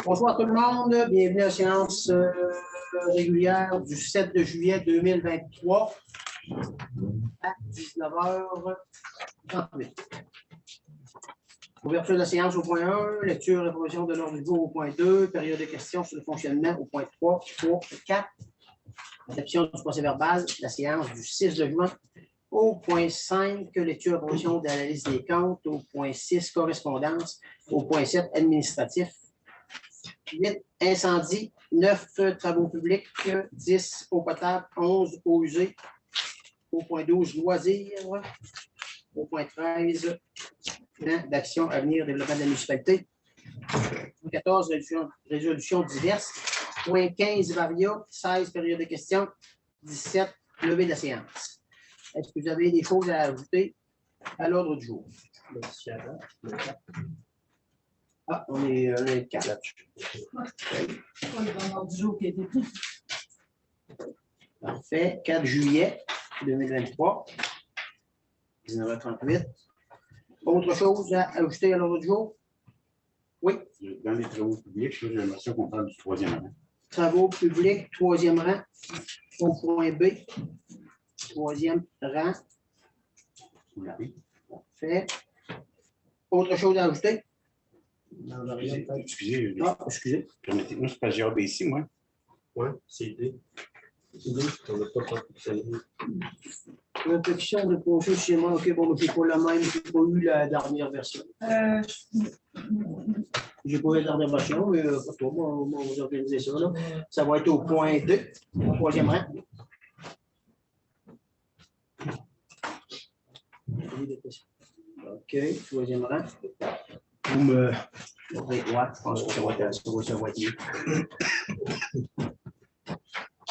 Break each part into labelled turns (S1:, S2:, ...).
S1: Bonsoir tout le monde, bienvenue à la séance régulière du 7 de juillet 2023 à 19h38. Ouverture de la séance au point 1, lecture et approbation de l'ordre du jour au point 2, période de questions sur le fonctionnement au point 3, 3 et 4, adoption du procès-verbal, la séance du 6 de juin. Au point 5, lecture et approbation de la liste des comptes. Au point 6, correspondance. Au point 7, administratif. 8, incendie. 9, travaux publics. 10, eau potable. 11, eau usée. Au point 12, loisirs. Au point 13, plan d'action à venir, développement de la municipalité. Au 14, résolution diverses. Point 15, varia. 16, période de questions. 17, levée de la séance. Est-ce que vous avez des choses à ajouter à l'ordre du jour? Ah, on est le 4. Parfait. 4 juillet 2023, 19h38. Autre chose à ajouter à l'ordre du jour? Oui.
S2: Dans les travaux publics, j'ai l'impression qu'on parle du 3e rang.
S1: Travaux publics, 3e rang. Au point B. 3e rang.
S2: Oui.
S1: Parfait. Autre chose à ajouter?
S2: Excusez.
S1: Excusez.
S2: Permettez-moi, c'est pas GAB ici, moi.
S3: Oui, c'est D. On n'a pas
S1: Protection de procès chez moi. OK, bon, j'ai pas la même, j'ai pas eu la dernière version. J'ai pas eu la dernière version, mais pas toi, on va vous organiser ça. Là. Ça va être au point 2, au 3e rang. OK, 3e rang. Vous me. Ouais, je pense que ça va être mieux.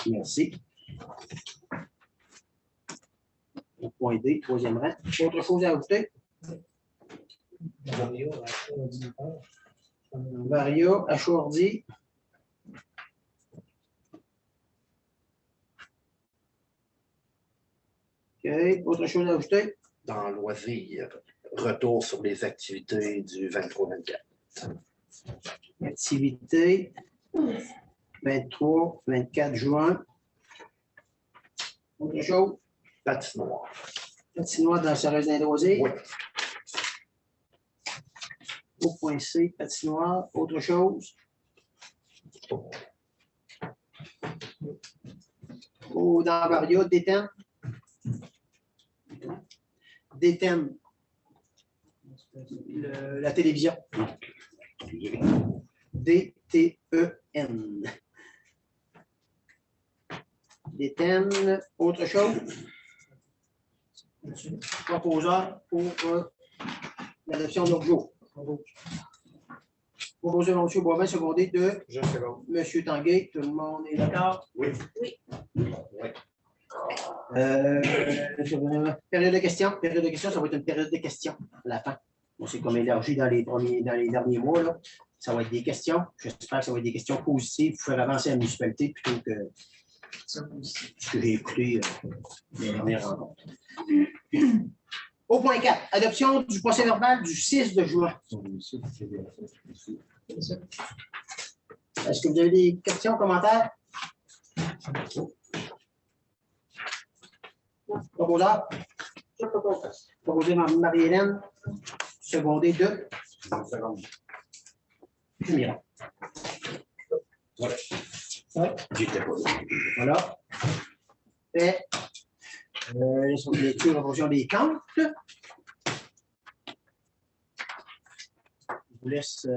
S1: Merci. Au point D, 3e rang. Autre chose à ajouter? Varia, Achourdi. OK. Autre chose à ajouter?
S3: Dans loisirs, retour sur les activités du 23-24.
S1: Activité 23-24 juin. Autre chose?
S3: Patinoire.
S1: Patinoire dans sa résidence d'Oisy.
S3: Oui.
S1: Au point C, patinoire. Autre chose? Dans Varia, détente. Détente. La télévision. D-T-E-N. Détenne. Autre chose? Proposeur pour l'adoption de l'ordre du jour. Proposeur M. Boivin, secondé de M. Tanguay. Tout le monde est d'accord?
S3: Oui.
S4: Oui.
S1: Période de questions. Période de questions, ça va être une période de questions à la fin. On s'est comme élargi dans les derniers mois. Là. Ça va être des questions. J'espère que ça va être des questions positives pour faire avancer la municipalité plutôt que ce que j'ai écouté les dernières rencontres. Au point 4, adoption du procès-verbal du 6 de juin. Est-ce que vous avez des questions, commentaires? Proposeur? Proposé par Marie-Hélène, secondé de Mira.
S2: J'étais pas là.
S1: Voilà. Et lecture et approbation des comptes. Je vous laisse.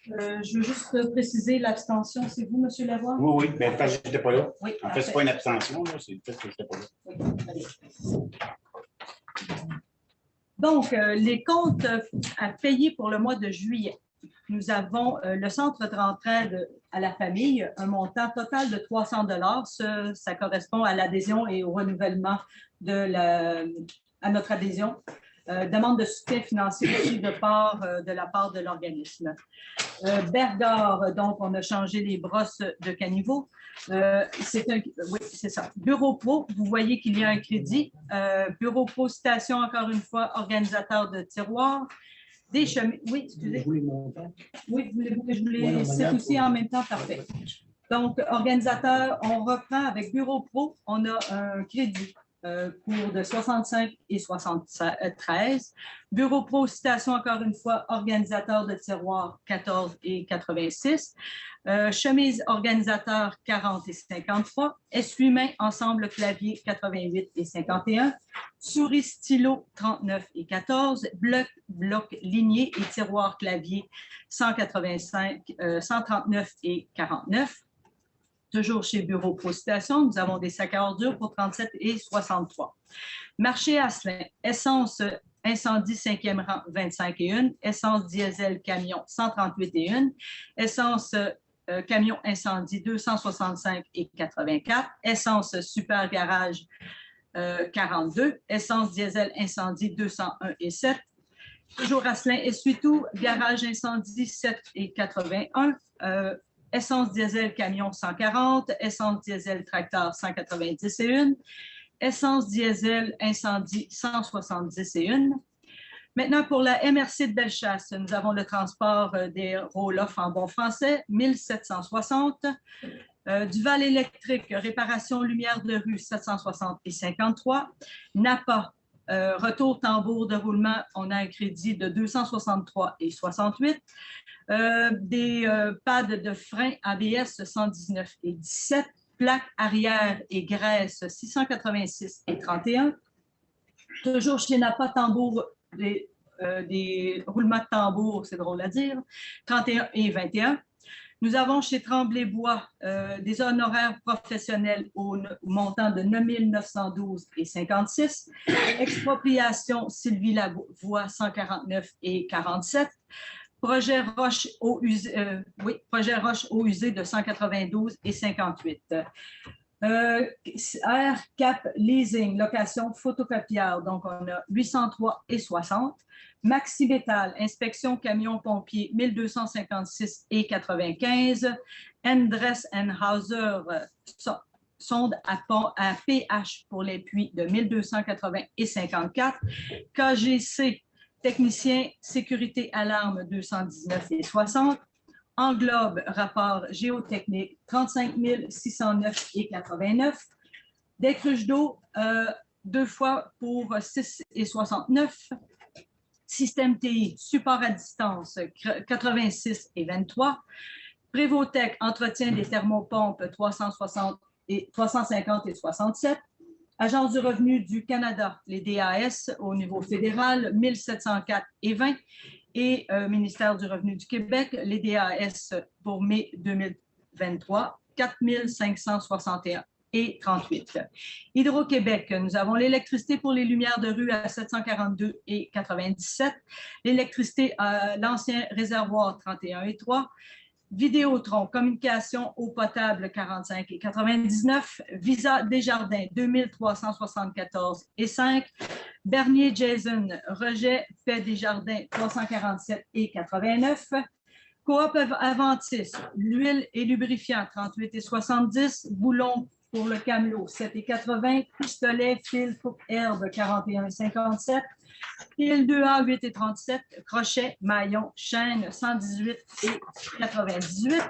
S4: Je veux juste préciser l'abstention. C'est vous, M. Lavoie?
S2: Oui, bien, parce que je n'étais pas là.
S4: Oui.
S2: En fait, ce n'est pas une abstention, c'est le fait que je n'étais pas là.
S4: Oui, donc, les comptes à payer pour le mois de juillet. Nous avons le centre de rentraide à la famille, un montant total de 300 $. Ça correspond à l'adhésion et au renouvellement à notre adhésion. Demande de soutien financier aussi de la part de l'organisme. Bergard, donc on a changé les brosses de caniveau. Oui, c'est ça. Bureau Pro, vous voyez qu'il y a un crédit. Bureau Pro Citation, encore une fois, organisateur de tiroirs. Des chemises. Oui, excusez. Oui, voulez-vous que je vous les cite aussi en même temps? Parfait. Donc, organisateur, on reprend avec Bureau Pro, on a un crédit pour de 65 et 73. Bureau Pro Citation, encore une fois, organisateur de tiroirs 14 et 86. Chemise organisateur 40 et 53. Essuie-main ensemble clavier 88 et 51. Souris stylo 39 et 14. Bloc lignée et tiroir clavier 185, 139 et 49. Toujours chez Bureau Pro Citation, nous avons des sacs à ordures pour 37 et 63. Marché Asselin, essence incendie 5e rang 25 et 1, essence diesel camion 138 et 1, essence camion incendie 265 et 84, essence super garage 42, essence diesel incendie 201 et 7. Toujours Asselin essuie-tout, garage incendie 7 et 81, essence diesel camion 140, essence diesel tracteur 190 et 1, essence diesel incendie 170 et 1. Maintenant, pour la MRC de Bellechasse, nous avons le transport des roll-off en bon français, 1760. Duval électrique, réparation lumière de rue, 760 et 53. Napa, retour tambour de roulement, on a un crédit de 263 et 68. Des pads de frein ABS 119 et 17, plaques arrière et graisse 686 et 31. Toujours chez Napa, tambour, des roulements de tambour, c'est drôle à dire, 31 et 21. Nous avons chez Tremblay-Bois des honoraires professionnels au montant de 9 912 et 56. Expropriation Sylvie Lavoie 149 et 47. Projet Roche eau usée, de 192 et 58. Air Cap Leasing, location photocopieur, donc on a 803 et 60. Maxi Métal, inspection camion pompier 1256 et 95. Endress Hauser, sonde à pH pour les puits de 1280 et 54. KGC, technicien sécurité alarme 219 et 60. Englobe, rapport géotechnique 35 609 et 89. Décruche d'eau, 2 fois pour 6 et 69. Système TI, support à distance 86 et 23. Prévotech, entretien des thermopompes 350 et 67. Agence du revenu du Canada, les DAS au niveau fédéral, 1704 et 20. Et Ministère du revenu du Québec, les DAS pour mai 2023, 4561 et 38. Hydro-Québec, nous avons l'électricité pour les lumières de rue à 742 et 97, l'électricité à l'ancien réservoir 31 et 3, Vidéotron, communication eau potable 45 et 99, Visa Desjardins 2374 et 5, Bernier Jason, rejet fait Desjardins 347 et 89, Coop Aventis, l'huile et lubrifiant 38 et 70, Boulon pour le camelot 7 et 80, pistolet, fil, coupe herbe 41 et 57, fil 2A 8 et 37, crochet, maillon, chaîne 118 et 98.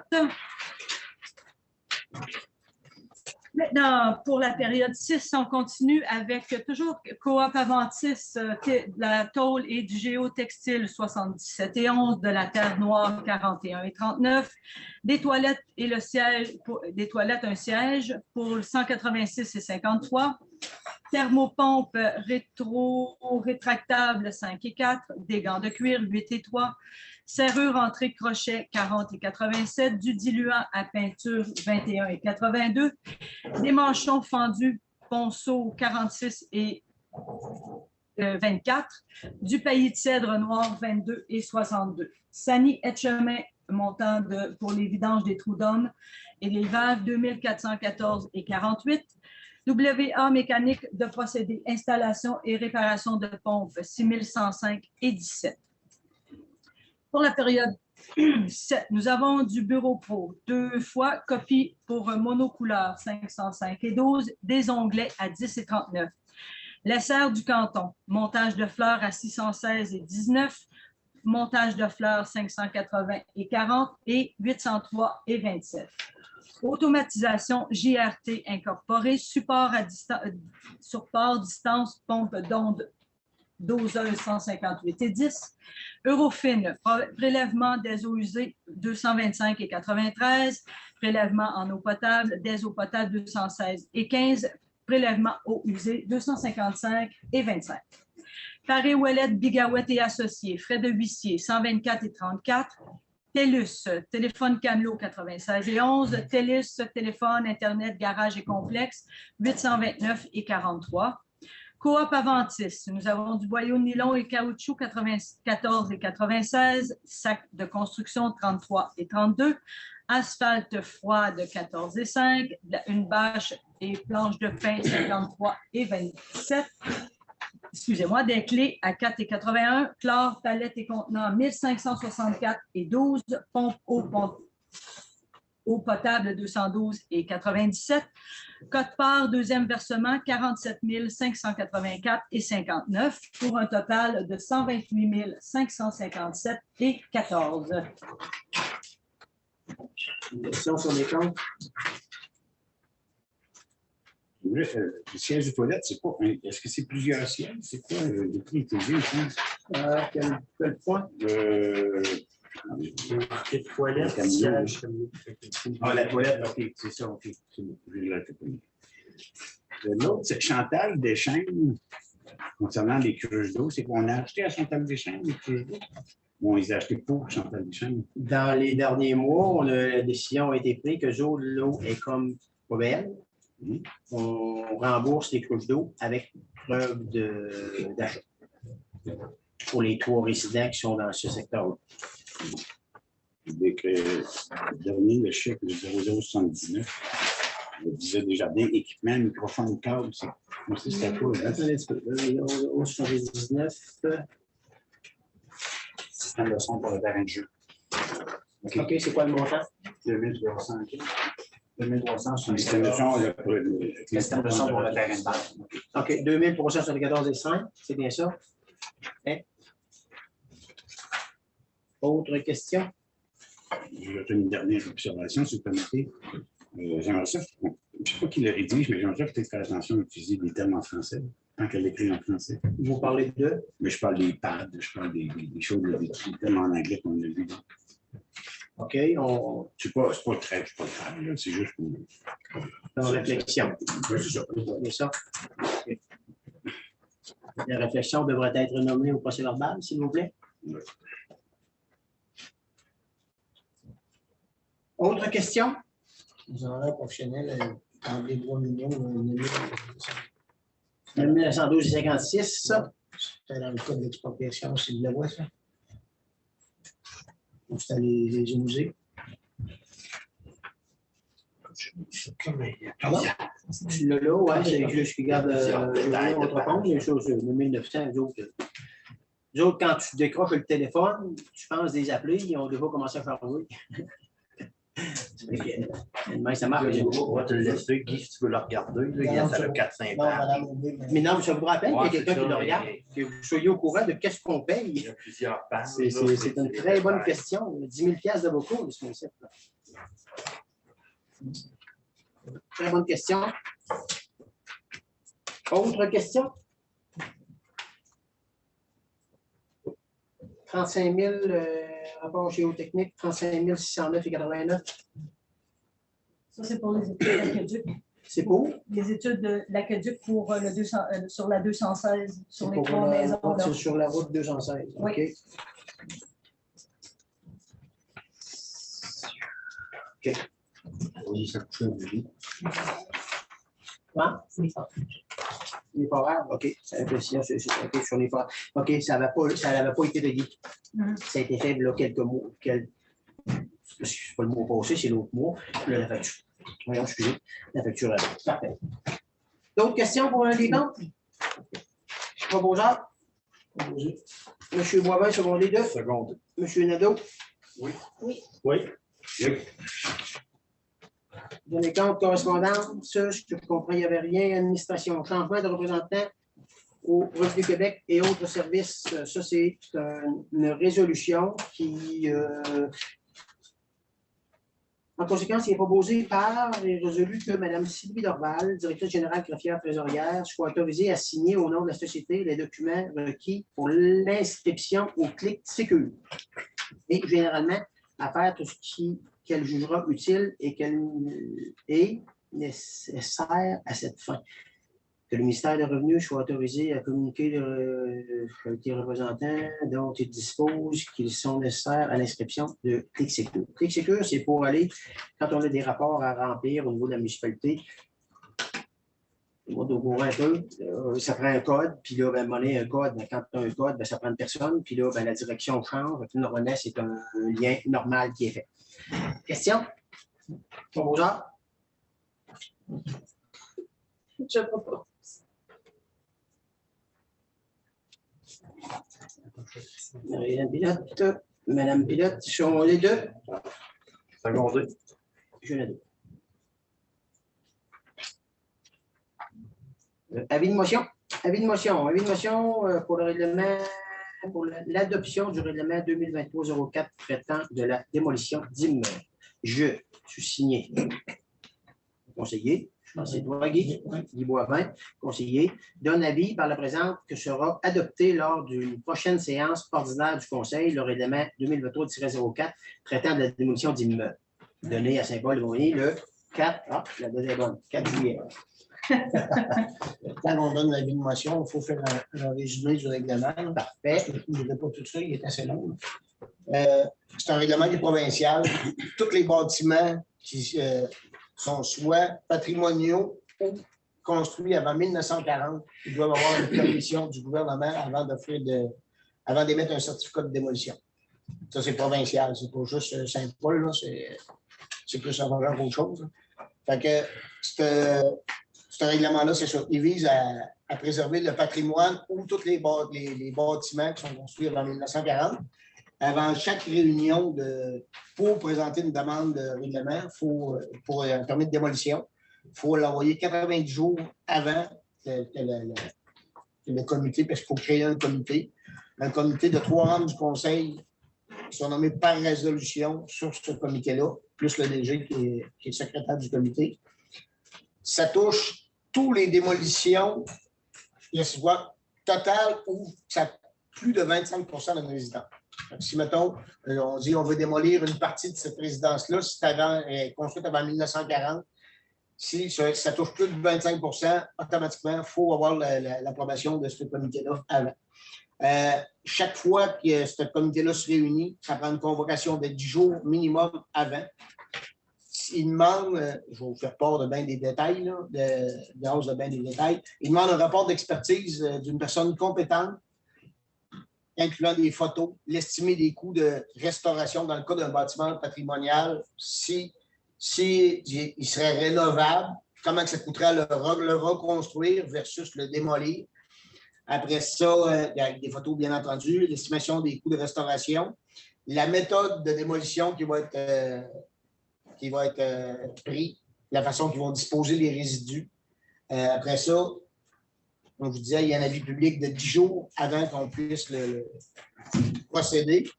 S4: Maintenant, pour la période 6, on continue avec toujours Coop Aventis, la tôle et du géotextile 77 et 11, de la terre noire 41 et 39, des toilettes et le siège, des toilettes, un siège pour 186 et 53, thermopompe rétractable 5 et 4, des gants de cuir 8 et 3, serrure entrée crochet 40 et 87, du diluant à peinture 21 et 82, des manchons fendus ponceau 46 et 24, du paillis de cèdre noir 22 et 62. Sani Etchemin, montant pour les vidanges des trous d'hommes et les valves 2414 et 48. WA mécanique de procédés, installation et réparation de pompes 6105 et 17. Pour la période 7. Nous avons du bureau pro, 2 fois copie pour monocouleur 505 et 12, des onglets à 10 et 39. La serre du canton, montage de fleurs à 616 et 19, montage de fleurs 580 et 40 et 803 et 27. Automatisation JRT incorporée, support distance, pompe d'onde doseuse 158 et 10. Eurofine, prélèvement des eaux usées 225 et 93, prélèvement en eau potable, des eaux potables 216 et 15, prélèvement eau usée 255 et 25. Paris Ouellet, Bigawet et Associés, frais de huissier 124 et 34. TELUS, téléphone Camelot 96 et 11. TELUS, téléphone, Internet, garage et complexe 829 et 43. Coop Aventis, nous avons du boyau de nylon et caoutchouc 94 et 96. Sac de construction 33 et 32. Asphalte froide 14 et 5. Une bâche et planche de pain 53 et 27. Excusez-moi, des clés à 4 et 81, chlore, palette et contenant 1564 et 12, pompe eau potable 212 et 97, quote-part, deuxième versement 47 584 et 59, pour un total de 128 557 et 14.
S1: Une question sur les comptes?
S2: Le siège de toilette, c'est pas. Est-ce que c'est plusieurs sièges? C'est quoi le prix utilisé, je pense?
S1: Quel point?
S3: Toilette, siège.
S2: Ah, la toilette, OK, c'est ça, OK. C'est bon, je l'ai retenu. L'autre, c'est Chantal Deschênes, concernant les cruches d'eau. C'est qu'on a acheté à Chantal Deschênes, les cruches d'eau. Bon, ils ont acheté pour Chantal Deschênes.
S1: Dans les derniers mois, la décision a été prise que l'eau est comme poubelle. On rembourse les cruches d'eau avec preuve d'achat pour les 3 résidents qui sont dans ce secteur-là.
S2: Dès que le dernier, le chèque de 0079, il disait déjà bien équipement, microphone, câble, c'est à quoi?
S1: Au 79.
S2: Système de son pour le terrain de jeu.
S1: OK, c'est quoi le montant?
S2: 2300.
S3: 2300 sur
S2: Le système de son, le système de son pour le terrain de base.
S1: OK, 2374 et 5, c'est bien ça? Okay. Autre question?
S2: J'ai une dernière observation, si vous permettez. J'aimerais ça, je ne sais pas qui le rédige, mais j'aimerais peut-être faire attention à utiliser des termes en français, tant qu'elle l'écrit en français.
S1: Vous parlez de?
S2: Mais je parle des pads, je parle des choses, des termes en anglais qu'on a vu.
S1: OK, on.
S2: C'est pas très grave, c'est juste pour.
S1: En réflexion.
S2: Oui, c'est ça.
S1: C'est ça? Okay. La réflexion devrait être nommée au procès-verbal, s'il vous plaît.
S2: Oui.
S1: Autre question?
S5: Les horaires professionnels, dans les 3 millions,
S1: 1912 et 56, ça?
S5: c'était dans le cas de l'expropriation, c'est de la loi, ça. Donc, c'était les musées.
S1: Pardon? Tu l'as là, ouais, c'est juste qui garde autre compte, les choses de 1900, les autres, quand tu décroches le téléphone, tu penses des appelés, ils ont déjà commencé à faire jouer. Ça marche.
S3: On va te le laisser, Guy, si tu veux le regarder. Là, ça a 4-5 pages.
S1: Mais non, ça vous rappelle
S3: Ouais,
S1: qu'il y a quelqu'un
S3: c'est
S1: qui le
S3: ça,
S1: regarde,
S3: mais-
S1: que vous soyez au courant de qu'est-ce qu'on
S3: Il
S1: paye.
S3: y a plusieurs pages.
S1: C'est une très bonne question. 10 000 $ de beaucoup, ce concept-là. Très bonne question. Autre question? 35 000 rapport géotechnique, 35 609 et 89.
S4: Ça, c'est pour les études de l'aqueduc.
S1: C'est pour?
S4: Les études de l'aqueduc pour le 200, sur la 216, sur les
S1: Pour
S4: 3 maisons. là.
S1: c'est sur la route 216.
S4: Oui.
S1: OK. OK.
S3: Oui, ça couche du lit.
S1: Hein? Les forages, OK. Ça a été, OK, sur les forages. OK, ça n'avait pas été payé.
S4: Mhm.
S1: Ça a été fait là, quelques mois. C'est pas le mois passé, c'est l'autre mois. Là, la facture. Voyons, excusez. La facture est parfait. D'autres questions pour un des comptes? Monsieur Boivin, secondé 2.
S3: Seconde.
S1: Monsieur Nadeau,
S2: Oui.
S4: Oui.
S2: Oui.
S1: Dans les comptes correspondance, ce que je comprends, il n'y avait rien. Administration, changement de représentant au Revenu Québec et autres services. Ça, c'est une résolution qui, en conséquence, il est proposé par et résolu que Mme Sylvie Dorval, directrice générale greffière trésorière, soit autorisée à signer au nom de la société les documents requis pour l'inscription au CLIC Sécure. Et généralement, à faire tout ce qu'elle jugera utile et qu'elle est nécessaire à cette fin. Que le ministère des Revenus soit autorisé à communiquer avec les représentants dont il dispose qu'ils sont nécessaires à l'inscription de Clic Sécure. Clic Sécure, c'est pour aller, quand on a des rapports à remplir au niveau de la municipalité, on doit un peu, ça prend un code, puis là, ben, monnaie, un code, ben, quand tu as un code, ben, ça prend une personne, puis là, ben, la direction change. Normalement, c'est un lien normal qui est fait. Question? Proposeur?
S6: Je propose.
S1: Madame Pilote, sont les deux?
S3: Secondé.
S1: Je l'ai deux. Avis de motion? Avis de motion. Avis de motion pour le règlement, pour l'adoption du règlement 2023-04 traitant de la démolition d'immeubles. Je suis signé. Conseiller. Je pense que c'est toi, Guy Boivin, conseiller, donne avis par la présente que sera adopté lors d'une prochaine séance ordinaire du Conseil, le règlement 2023-04 traitant de la démolition d'immeubles, donné à Saint-Paul-de-Beauharnois le 4, la date est bonne, 4 juillet.
S5: Quand on donne l'avis de motion, il faut faire un résumé du règlement.
S1: Parfait.
S5: Je ne dirai pas tout ça, il est assez long. C'est un règlement qui est provincial. Tous les bâtiments qui sont soit patrimoniaux ou construits avant 1940, ils doivent avoir une permission du gouvernement avant d'émettre un certificat de démolition. Ça, c'est provincial. C'est pas juste Saint-Paul, c'est plus avant qu'autre chose. Fait que ce règlement-là, c'est ça. Il vise à préserver le patrimoine ou tous les bâtiments qui sont construits avant 1940. Avant chaque réunion pour présenter une demande de règlement, pour un permis de démolition, il faut l'envoyer 90 jours avant le comité, parce qu'il faut créer un comité. Un comité de 3 membres du conseil qui sont nommés par résolution sur ce comité-là, plus le DG qui est secrétaire du comité. Ça touche toutes les démolitions, soit totales ou ça plus de 25 de nos résidents. Si, mettons, on dit qu'on veut démolir une partie de cette résidence-là, si c'est construite avant 1940, si ça touche plus de 25 automatiquement, il faut avoir l'approbation de ce comité-là avant. Chaque fois que ce comité-là se réunit, ça prend une convocation de 10 jours minimum avant. Il demande, je vais vous faire part de bien des détails, de hausse de bien des détails, il demande un rapport d'expertise d'une personne compétente, incluant des photos, l'estimé des coûts de restauration dans le cas d'un bâtiment patrimonial, s'il serait rénovable, comment ça coûterait à le reconstruire versus le démolir. Après ça, il y a des photos, bien entendu, l'estimation des coûts de restauration, la méthode de démolition qui va être prise, la façon qu'ils vont disposer les résidus. Après ça, comme je vous disais, il y a un avis public de 10 jours avant qu'on puisse le procéder.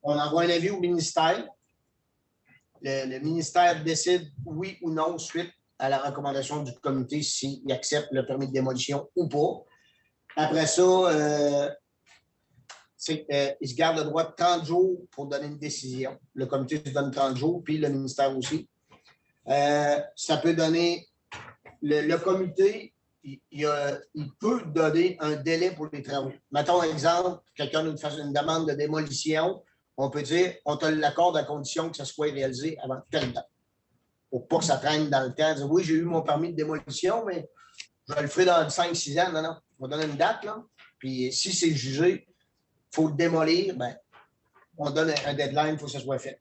S5: On envoie un avis au ministère. Le ministère décide oui ou non suite à la recommandation du comité s'il accepte le permis de démolition ou pas. Après ça, il se garde le droit de 30 jours pour donner une décision. Le comité se donne 30 jours, puis le ministère aussi. Ça peut donner... Le comité, il peut donner un délai pour les travaux. Mettons un exemple, quelqu'un nous fait une demande de démolition, on peut dire, on te l'accorde à condition que ça soit réalisé avant telle date. Pour pas que ça traîne dans le temps. Dire, oui, j'ai eu mon permis de démolition, mais je le ferai dans 5-6 ans. Non, on va donner une date, là. Puis si c'est jugé, il faut le démolir, ben, on donne un deadline, il faut que ça soit fait.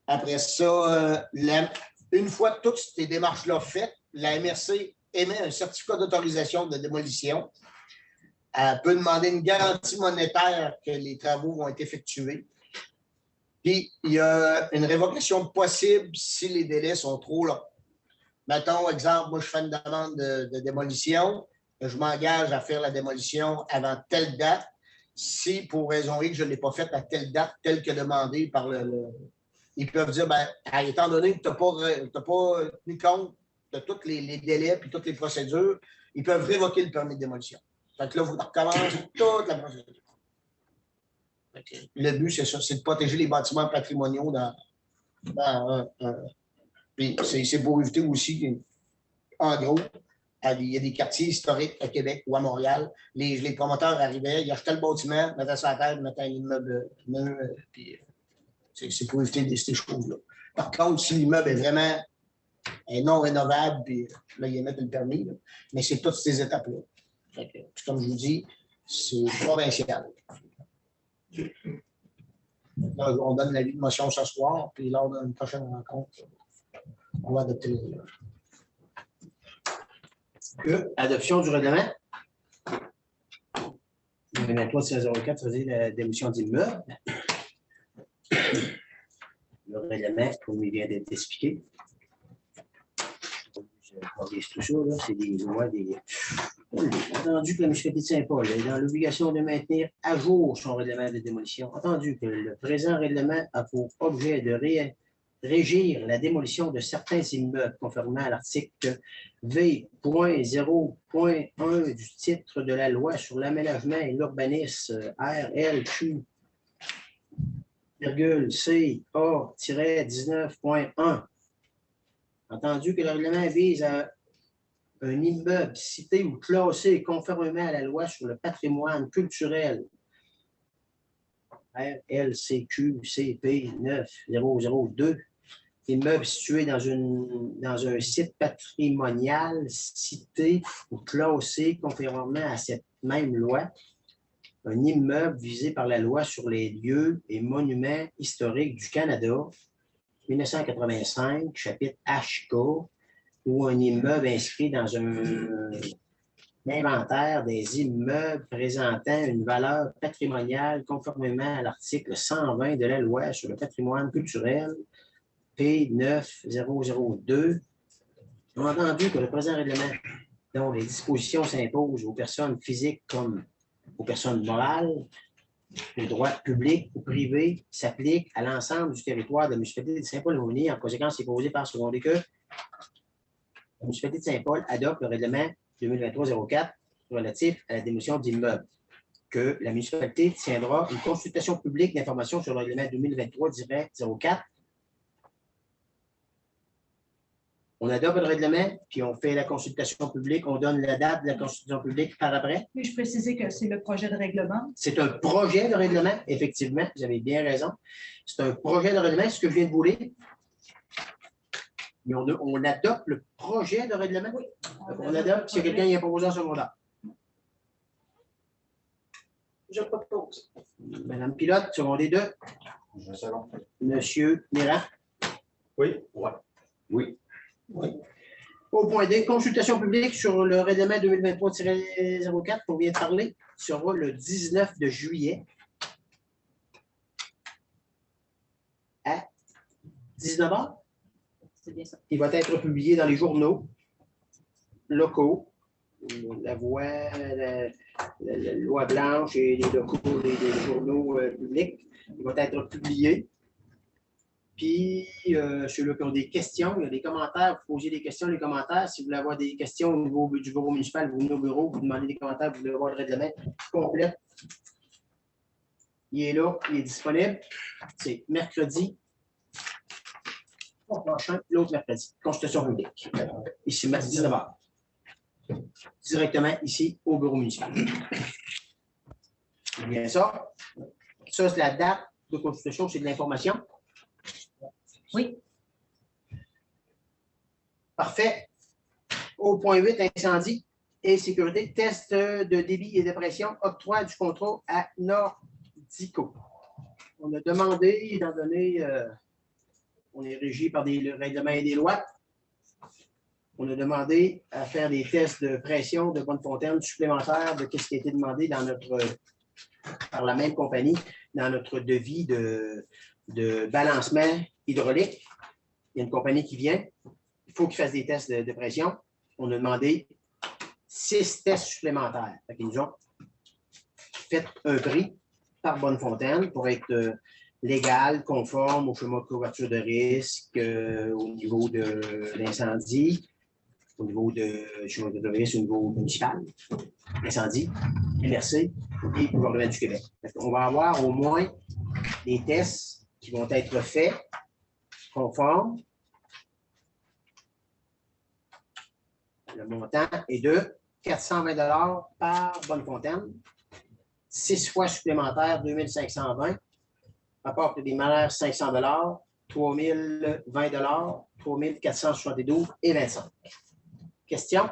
S5: Après ça, une fois toutes ces démarches-là faites, la MRC émet un certificat d'autorisation de démolition. Elle peut demander une garantie monétaire que les travaux vont être effectués. Puis, il y a une révocation possible si les délais sont trop longs. Mettons, exemple, moi, je fais une demande de démolition. Je m'engage à faire la démolition avant telle date. Si, pour raison X, je ne l'ai pas faite à telle date, telle que demandée par Ils peuvent dire, ben, étant donné que tu n'as pas tenu compte de tous les délais et toutes les procédures, ils peuvent révoquer le permis de démolition. Fait que là, vous recommencez toute la procédure. Le but, c'est ça, c'est de protéger les bâtiments patrimoniaux Puis c'est pour éviter aussi, en gros, il y a des quartiers historiques à Québec ou à Montréal. Les promoteurs arrivaient, ils achetaient le bâtiment, mettaient ça à terre, mettaient un immeuble neuf, puis c'est pour éviter ces choses-là. Par contre, si l'immeuble est vraiment non rénovable, puis là, ils émettent le permis, là. Mais c'est toutes ces étapes-là. Comme je vous dis, c'est provincial. Là, on donne l'avis de motion ce soir, puis lors d'une prochaine rencontre, on va adopter les règles.
S1: Adoption du règlement. Le 23-04, ça veut dire la démolition d'immeubles. Le règlement, comme il vient d'être expliqué. Tout ça, c'est des lois, Entendu que la municipalité de Saint-Paul est dans l'obligation de maintenir à jour son règlement de démolition. Entendu que le présent règlement a pour objet de régir la démolition de certains immeubles conformément à l'article V.0.1 du titre de la loi sur l'aménagement et l'urbanisme RLQ,CA-19.1. Entendu que le règlement vise à un immeuble cité ou classé conformément à la loi sur le patrimoine culturel RLCQ-CP 9002, immeuble situé dans un site patrimonial cité ou classé conformément à cette même loi, un immeuble visé par la loi sur les lieux et monuments historiques du Canada, 1985, chapitre HK, ou un immeuble inscrit dans un inventaire des immeubles présentant une valeur patrimoniale conformément à l'article 120 de la loi sur le patrimoine culturel P9002. On a entendu que le présent règlement, dont les dispositions s'imposent aux personnes physiques comme aux personnes morales, le droit public ou privé s'applique à l'ensemble du territoire de la municipalité de Saint-Paul-Aumônier. En conséquence, c'est posé par secondé que la municipalité de Saint-Paul adopte le règlement 2023-04 relatif à la démolition d'immeubles. Que la municipalité tiendra une consultation publique d'information sur le règlement 2023-04. On adopte le règlement, puis on fait la consultation publique, on donne la date de la consultation publique par après.
S4: Oui, je précisais que c'est le projet de règlement.
S1: C'est un projet de règlement, effectivement, vous avez bien raison. C'est un projet de règlement, ce que je viens de vous lire. Mais on adopte le projet de règlement. Oui. On adopte si quelqu'un y a proposé en secondaire.
S6: Je propose.
S1: Madame Pilote, secondé 2.
S3: Je second.
S1: Monsieur Mirand.
S3: Oui. Ouais.
S2: Oui.
S1: Oui. Au point D, consultation publique sur le règlement 2023-04 qu'on vient de parler sera le 19 de juillet à 19h.
S4: C'est bien ça.
S1: Il va être publié dans les journaux locaux, la Voix, la Loi Blanche et les locaux, les journaux publics. Il va être publié. Puis, ceux-là qui ont des questions, il y a des commentaires, vous posez des questions, les commentaires. Si vous voulez avoir des questions au niveau du bureau municipal, vous venez au bureau, vous demandez des commentaires, vous voulez avoir le règlement complet. Il est là, il est disponible. C'est mercredi prochain, l'autre mercredi. Consultation publique. Ici, 19h. Directement ici, au bureau municipal. C'est bien ça. Ça, c'est la date de consultation, c'est de l'information.
S4: Oui.
S1: Parfait. Au point 8, incendie et sécurité, test de débit et de pression, octroi du contrat à Nordico. On a demandé, étant donné, on est régi par des règlements et des lois, on a demandé à faire des tests de pression de Bonnefontaine supplémentaires de ce qui a été demandé par la même compagnie dans notre devis de de balancement hydraulique. Il y a une compagnie qui vient. Il faut qu'ils fassent des tests de pression. On a demandé 6 tests supplémentaires. Ils nous ont fait un prix par Bonnefontaine pour être légal, conforme au schéma de couverture de risque, au niveau de l'incendie, au niveau de schéma de risque au niveau municipal, incendie, MRC et gouvernement du Québec. On va avoir au moins des tests qui vont être faits conformes. Le montant est de 420 $ par Bonnefontaine, 6 fois supplémentaire, 2520. Rapport des malaires, 500 $, 3020 $, 3472 et 25. Question?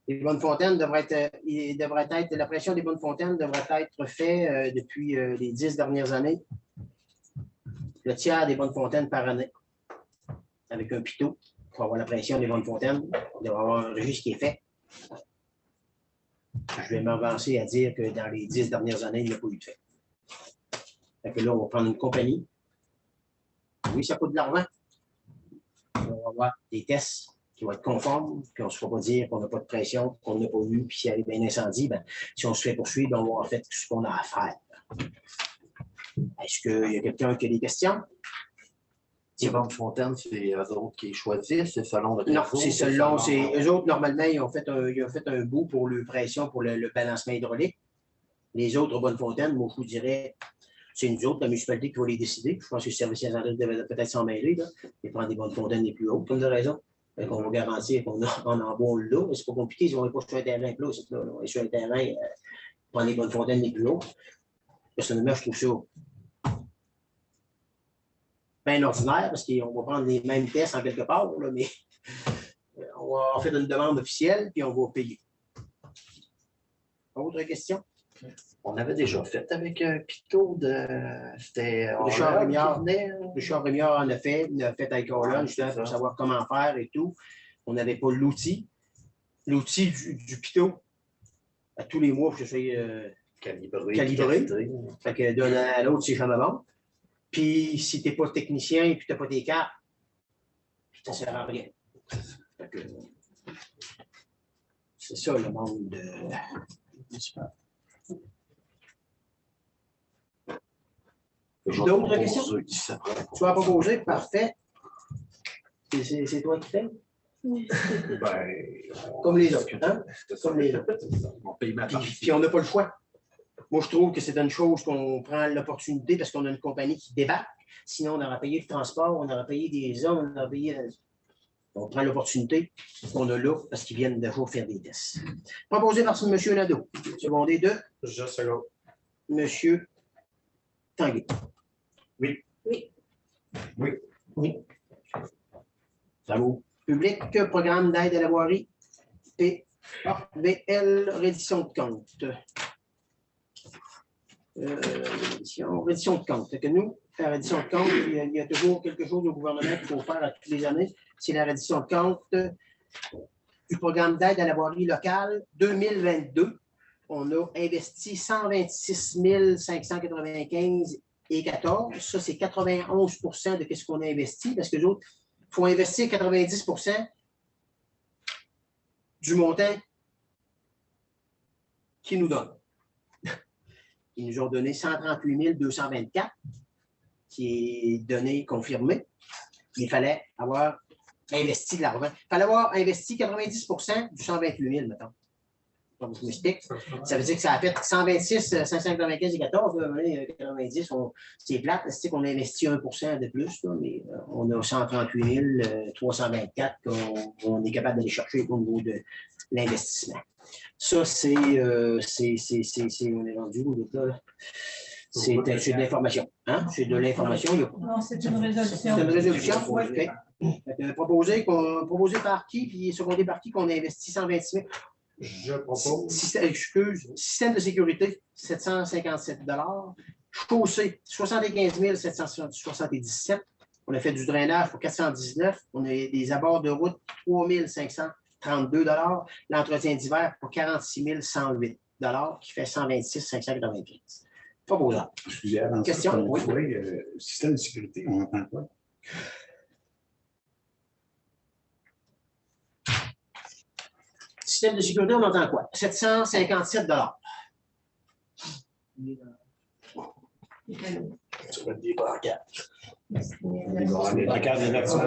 S1: Les Bonnefontaines devraient être, la pression des Bonnefontaines devrait être faite depuis les 10 dernières années. Le tiers des Bonnefontaines par année. Avec un pitot pour avoir la pression des Bonnefontaines. Il devrait y avoir un registre qui est fait. Je vais m'avancer à dire que dans les 10 dernières années, il n'y a pas eu de fait. Fait que là, on va prendre une compagnie. Oui, ça coûte de l'argent. On va avoir des tests qui vont être conformes, puis on ne se fera pas dire qu'on n'a pas de pression, qu'on n'a pas eu, puis s'il y a un incendie, ben, si on se fait poursuivre, ben, on va avoir fait tout ce qu'on a à faire. Est-ce qu'il y a quelqu'un qui a des questions?
S3: Les Bonnefontaine, c'est eux autres qui choisissent, c'est selon le
S1: Non,
S3: réseau,
S1: c'est selon. Eux autres, normalement, ils ont fait un bout pour le pression, pour le balancement hydraulique. Les autres, Bonnefontaine, moi, je vous dirais, c'est nous autres, la municipalité, qui va les décider. Je pense que le service incendie devait peut-être s'en mêler, là, et prendre des Bonnefontaines les plus hautes, comme de raison. On va garantir qu'on en envoie là, mais c'est pas compliqué, ils vont pas sur un terrain plat, c'est là. On est sur un terrain, prendre les Bonnefontaines les plus hautes. Personnellement, je trouve ça bien ordinaire, parce qu'on va prendre les mêmes tests en quelque part, là, mais on va en faire une demande officielle, puis on va payer. Autre question?
S3: On avait déjà fait avec un pitot de. C'était.
S1: Richard Rémillard en a fait, il a fait avec Roland, justement, pour savoir comment faire et tout. On n'avait pas l'outil. L'outil du pitot, à tous les mois, il faut que ce soit calibré. Fait que d'un an à l'autre, c'est jamais bon. Puis, si tu n'es pas technicien et que tu n'as pas tes cartes, ça ne sert à rien. C'est ça le monde de. D'autres questions? Tu vas proposer, parfait. C'est toi qui fais? Comme les autres. Hein? Comme les autres. Puis on n'a pas le choix. Moi, je trouve que c'est une chose qu'on prend l'opportunité parce qu'on a une compagnie qui débarque. Sinon, on aurait payé le transport, on aurait payé des hommes, on aurait payé. On prend l'opportunité qu'on a là parce qu'ils viennent déjà faire des tests. Proposé par M. Nadeau. Secondé de.
S7: Je seconde.
S1: M. Tanguay.
S7: Oui.
S6: Oui.
S7: Oui.
S1: Oui. Travaux publics, programme d'aide à la voirie, PVL, reddition de compte. Reddition de compte. Que nous, la reddition de compte, il y a toujours quelque chose au gouvernement qu'il faut faire à toutes les années. C'est la reddition de compte du programme d'aide à la voirie locale 2022. On a investi 126 595 et 14. Ça, c'est 91 de ce qu'on a investi parce que les autres, il faut investir 90 du montant qu'ils nous donnent. Ils nous ont donné 138 224, qui est donné confirmé. Mais il fallait avoir investi de l'argent. Il fallait avoir investi 90 du 128 000, mettons. Donc, je m'explique. Ça veut dire que ça a fait 126, 595 et 14, 90, c'est plate, c'est qu'on a investi 1 de plus, là, mais on a 138 324 qu'on est capable d'aller chercher au niveau de l'investissement. Ça, c'est on est rendu où, là? C'est de l'information. Hein? C'est de l'information.
S4: Non, c'est une résolution.
S1: C'est une résolution? Oui. Proposé par qui, puis secondé par qui qu'on a investi 126 000?
S7: Je propose.
S1: Système de sécurité, 757 $. Chaussée, 75 777 $. On a fait du drainage pour 419 $. On a des abords de route, 3 532 $. L'entretien d'hiver pour 46 108 $. qui fait 126 595. Pas beau ça.
S2: Excusez, avant
S1: Question,
S2: ça,
S1: oui.
S2: système de sécurité, on entend quoi?
S1: Système de sécurité, on entend quoi? 757
S3: Ça va être des bancages.
S2: Les bancaires des actions.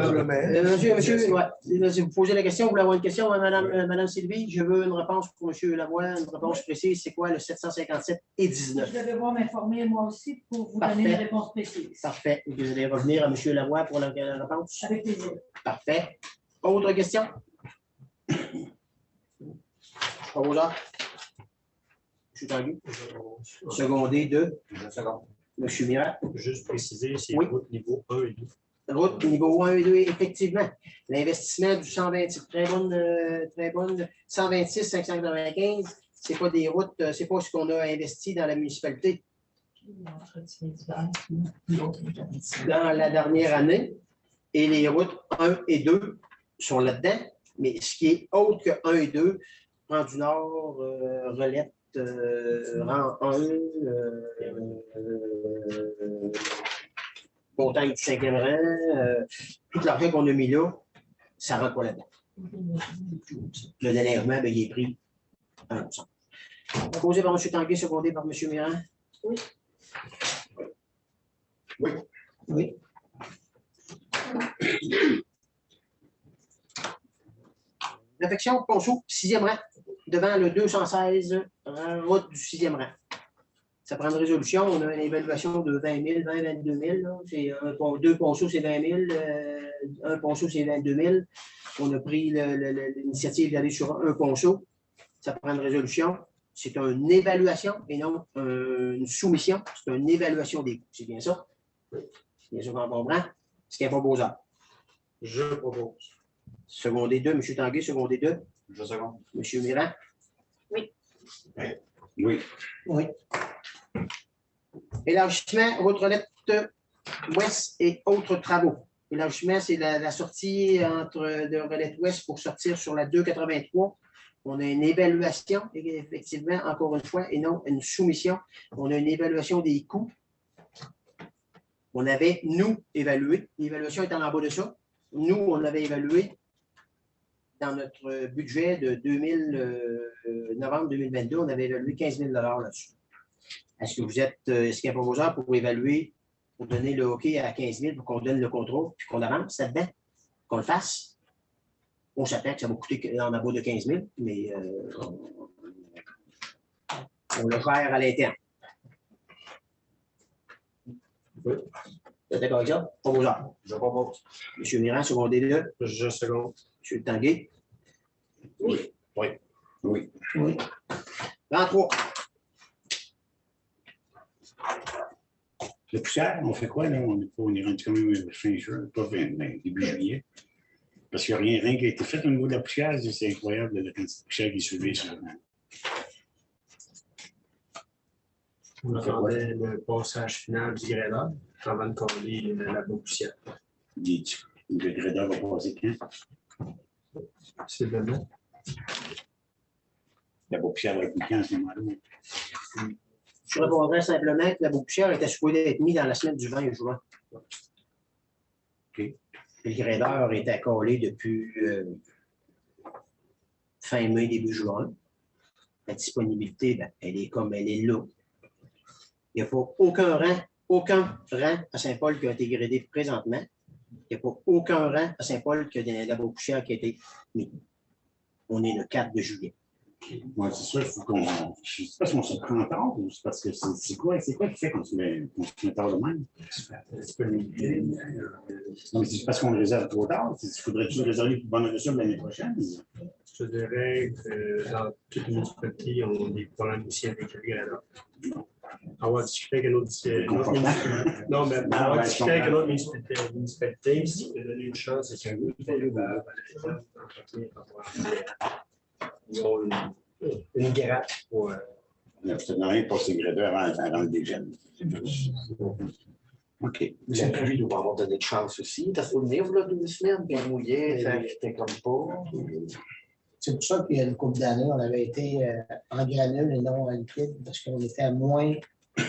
S1: Monsieur, ouais. Vous posez la question, vous voulez avoir une question, Madame Sylvie? Je veux une réponse pour Monsieur Lavoie, une réponse précise. C'est quoi le 757 et 19?
S4: Je vais devoir m'informer moi aussi pour vous
S1: Parfait.
S4: donner une réponse précise.
S1: Parfait. Vous allez revenir à Monsieur Lavoie pour la réponse?
S4: Avec plaisir.
S1: Parfait. Autre question? Pas beau ça? Monsieur Tanguy? Secondé de Monsieur Mirat.
S7: Juste préciser, c'est
S1: Oui.
S7: route niveau 1 et 2.
S1: Route niveau 1 et 2, effectivement. L'investissement du 126, très bonne, 126 595, c'est pas des routes, c'est pas ce qu'on a investi dans la municipalité dans la dernière année. Et les routes 1 et 2 sont là-dedans. Mais ce qui est autre que 1 et 2, Rang du Nord, Relette, Rang 1, Montagne du 5e rang, tout l'argent qu'on a mis là, ça ne rentre pas là-dedans. Le dénervement, il est pris à 1%. Posé par M. Tanguay, secondé par M. Mirand.
S6: Oui.
S7: Oui.
S1: Oui. L'affection Ponceau, 6e rang, devant le 216, route du 6e rang. Ça prend une résolution. On a une évaluation de 20 000, 20 22 000. C'est deux ponceaux, c'est 20 000. Un ponceau, c'est 22 000. On a pris l'initiative d'aller sur un ponceau. Ça prend une résolution. C'est une évaluation et non une soumission. C'est une évaluation des coûts. C'est bien ça? C'est bien ça qu'on comprend. Ce qui n'est pas Beaux-Arts.
S7: Je propose.
S1: Secondé 2, M. Tanguay, secondé 2.
S7: Je seconde.
S1: M. Mirand.
S2: Oui.
S1: Oui. Élargissement, route Relette Ouest et autres travaux. Élargissement, c'est la sortie de Relette Ouest pour sortir sur la 283. On a une évaluation, effectivement, encore une fois, et non une soumission. On a une évaluation des coûts. On avait, nous, évalué. L'évaluation est en bas de ça. Nous, on avait évalué dans notre budget de novembre 2022, on avait évalué 15 000 là-dessus. Est-ce que vous êtes, est-ce qu'il y a pas besoin pour évaluer, pour donner le OK à 15 000 pour qu'on donne le contrôle, puis qu'on avance là-dedans, qu'on le fasse? On s'attend que ça va coûter en bas de 15 000, mais on le gère à l'interne.
S7: Oui.
S1: Vous êtes d'accord avec ça? Pas besoin.
S7: Je propose.
S1: M. Mirand, secondé 2.
S7: Je seconde.
S1: M. Tanguay.
S7: Oui. Oui.
S2: Oui.
S1: Oui. 23.
S2: La poussière, on fait quoi, là? On est rendu quand même fin juin, pas début juillet. Parce qu'il n'y a rien qui a été fait au niveau de la poussière. C'est incroyable la quantité de poussière qui est soulevée sur
S7: On attendait le passage final du gradeur avant de coller la poussière.
S2: Le gradeur va passer quand?
S7: C'est demain.
S2: La poussière va être quand à ce moment-là?
S1: Je répondrais simplement que la poussière était supposée être mise dans la semaine du 20 juin.
S2: OK.
S1: Le gradeur était collé depuis fin mai, début juin. La disponibilité, ben, elle est comme elle est là. Il n'y a pas aucun rang à Saint-Paul qui a été gradé présentement. Il n'y a pas aucun rang à Saint-Paul qui a de la poussière qui a été mis. On est le 4 de juillet.
S2: Oui, c'est sûr, il faut qu'on. Je ne sais pas si on se prend tard ou c'est parce que c'est quoi qui fait qu'on se met tard de même? Non, c'est parce qu'on le réserve trop tard. Il faudrait-tu le réserver pour bonne réserve l'année prochaine?
S7: Je dirais que dans toutes les municipalités, on a des problèmes aussi avec le gradeur. On va discuter avec un autre municipalité. Non, mais on va discuter avec une autre municipalité. Si on a donné une chance, c'est qu'un groupe ils ont une gratte pour.
S2: C'est rien pour ces gradeurs avant le dégel. OK.
S3: La pluie doit avoir donné de chance aussi. T'as souvenir, là, 2 semaines, bien mouillé, ça c'était comme pas.
S5: C'est pour ça qu'il y a une couple d'années, on avait été en granule et non en liquide, parce qu'on était à moins, tu